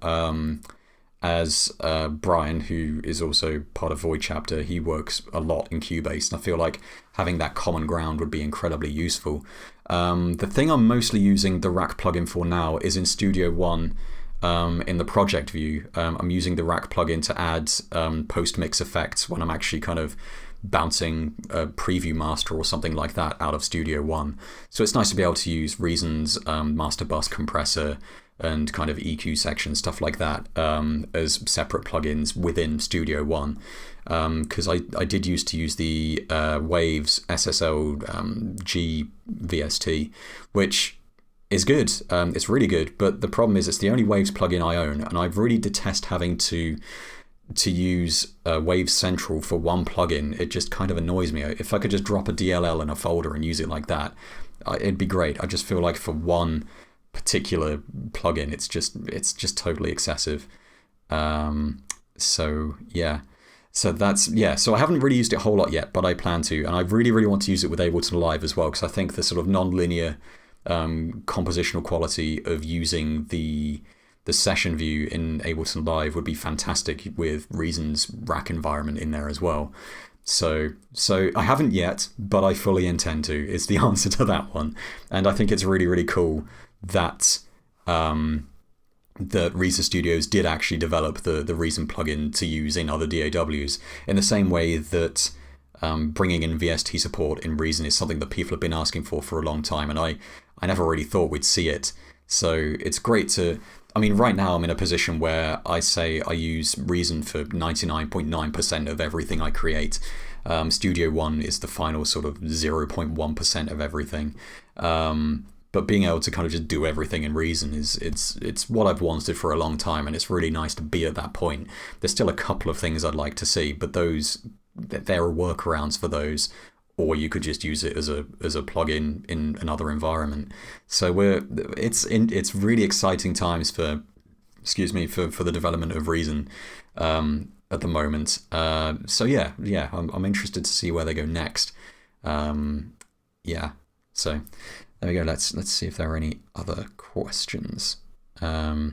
As Brian, who is also part of Void Chapter, he works a lot in Cubase, and I feel like having that common ground would be incredibly useful. The thing I'm mostly using the Rack plugin for now is in Studio One. In the project view, I'm using the Rack plugin to add post-mix effects when I'm actually kind of bouncing a preview master or something like that out of Studio One. So it's nice to be able to use Reason's master bus compressor and kind of EQ section, stuff like that, as separate plugins within Studio One. Because I did used to use the Waves SSL G VST, which is good. It's really good, but the problem is it's the only Waves plugin I own, and I really detest having to use Waves Central for one plugin. It just kind of annoys me. If I could just drop a DLL in a folder and use it like that, it'd be great. I just feel like for one particular plugin, it's just totally excessive. So yeah. So that's, yeah, so I haven't really used it a whole lot yet, but I plan to, and I really, really want to use it with Ableton Live as well, because I think the sort of non-linear compositional quality of using the session view in Ableton Live would be fantastic with Reason's Rack environment in there as well. So I haven't yet, but I fully intend to, is the answer to that one. And I think it's really, really cool that that Reason Studios did actually develop the Reason plugin to use in other DAWs, in the same way that bringing in VST support in Reason is something that people have been asking for a long time, and I never really thought we'd see it. So it's great to, I mean, right now I'm in a position where I say I use Reason for 99.9% of everything I create. Studio One is the final sort of 0.1% of everything. But being able to kind of just do everything in Reason it's what I've wanted for a long time, and it's really nice to be at that point. There's still a couple of things I'd like to see, but there are workarounds for those, or you could just use it as a plugin in another environment. So it's really exciting times for the development of Reason at the moment. So yeah, I'm interested to see where they go next. Yeah, so there we go. Let's see if there are any other questions. Oh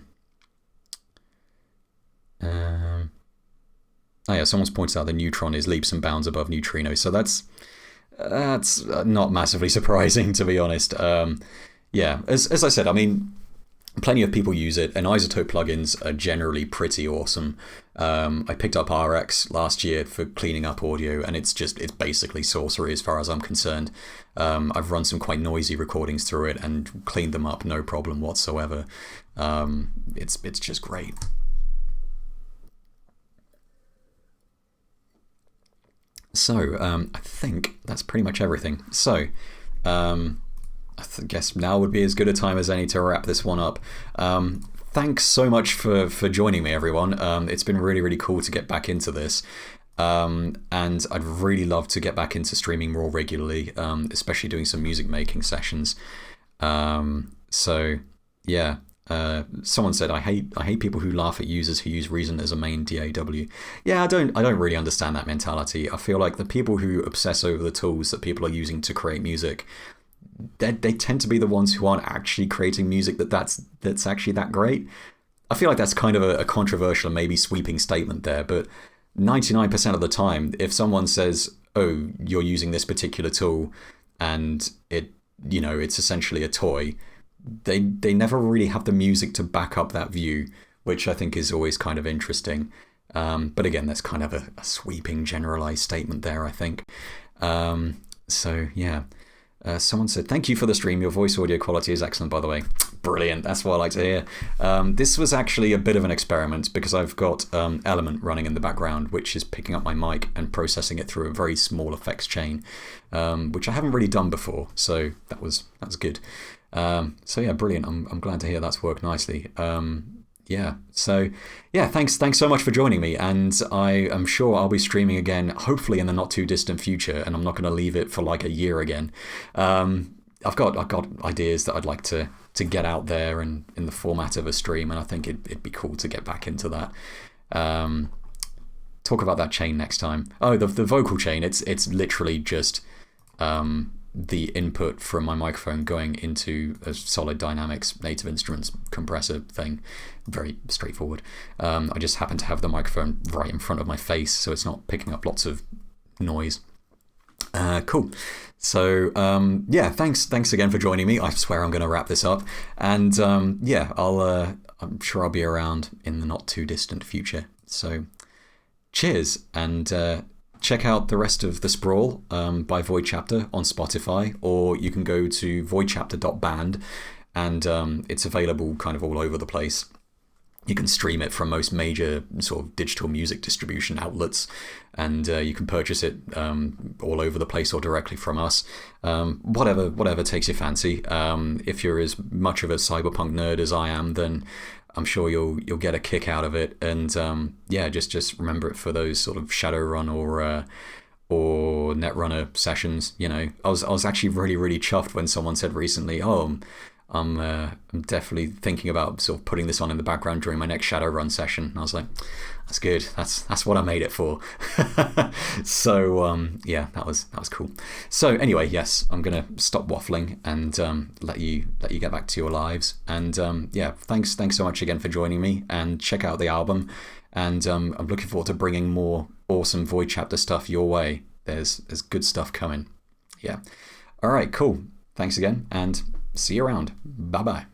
yeah, someone's pointed out the neutron is leaps and bounds above neutrino, so that's not massively surprising, to be honest. Yeah, as I said, I mean, plenty of people use it, and isotope plugins are generally pretty awesome. I picked up RX last year for cleaning up audio, and it's basically sorcery as far as I'm concerned. I've run some quite noisy recordings through it and cleaned them up no problem whatsoever. It's just great. So I think that's pretty much everything. So I guess now would be as good a time as any to wrap this one up. Thanks so much for joining me, everyone. It's been really, really cool to get back into this. And I'd really love to get back into streaming more regularly, especially doing some music making sessions. So yeah. Someone said, I hate people who laugh at users who use Reason as a main DAW. Yeah, I don't really understand that mentality. I feel like the people who obsess over the tools that people are using to create music, they tend to be the ones who aren't actually creating music that's actually that great. I feel like that's kind of a controversial and maybe sweeping statement there, but 99% of the time, if someone says, oh, you're using this particular tool and it's essentially a toy, they never really have the music to back up that view, which I think is always kind of interesting. But again, that's kind of a sweeping generalized statement there, I think. So yeah. Someone said, thank you for the stream. Your voice audio quality is excellent, by the way. Brilliant. That's what I like to hear. This was actually a bit of an experiment because I've got Element running in the background, which is picking up my mic and processing it through a very small effects chain, which I haven't really done before. So that was good. So yeah, brilliant. I'm glad to hear that's worked nicely. Yeah, so yeah, thanks so much for joining me, and I am sure I'll be streaming again, hopefully in the not too distant future, and I'm not going to leave it for like a year again. I've got ideas that I'd like to get out there and in the format of a stream, and I think it'd be cool to get back into that. Talk about that chain next time. Oh, the vocal chain. It's literally just the input from my microphone going into a Solid Dynamics Native Instruments compressor thing. Very straightforward. I just happen to have the microphone right in front of my face, so it's not picking up lots of noise. Cool. So yeah, thanks again for joining me. I swear I'm going to wrap this up, and yeah, I'm sure I'll be around in the not too distant future. So cheers, and check out the rest of The Sprawl by Void Chapter on Spotify, or you can go to voidchapter.band, and it's available kind of all over the place. You can stream it from most major sort of digital music distribution outlets, and you can purchase it all over the place or directly from us. Whatever takes your fancy. If you're as much of a cyberpunk nerd as I am, then I'm sure you'll get a kick out of it. And yeah, just remember it for those sort of Shadowrun or Netrunner sessions. You know, I was actually really chuffed when someone said recently, oh, I'm definitely thinking about sort of putting this on in the background during my next Shadowrun session. And I was like, that's good. That's what I made it for. So yeah, that was cool. So anyway, yes, I'm gonna stop waffling and let you get back to your lives. And yeah, thanks so much again for joining me. And check out the album. And I'm looking forward to bringing more awesome Void Chapter stuff your way. There's good stuff coming. Yeah. All right, cool. Thanks again, and see you around. Bye-bye.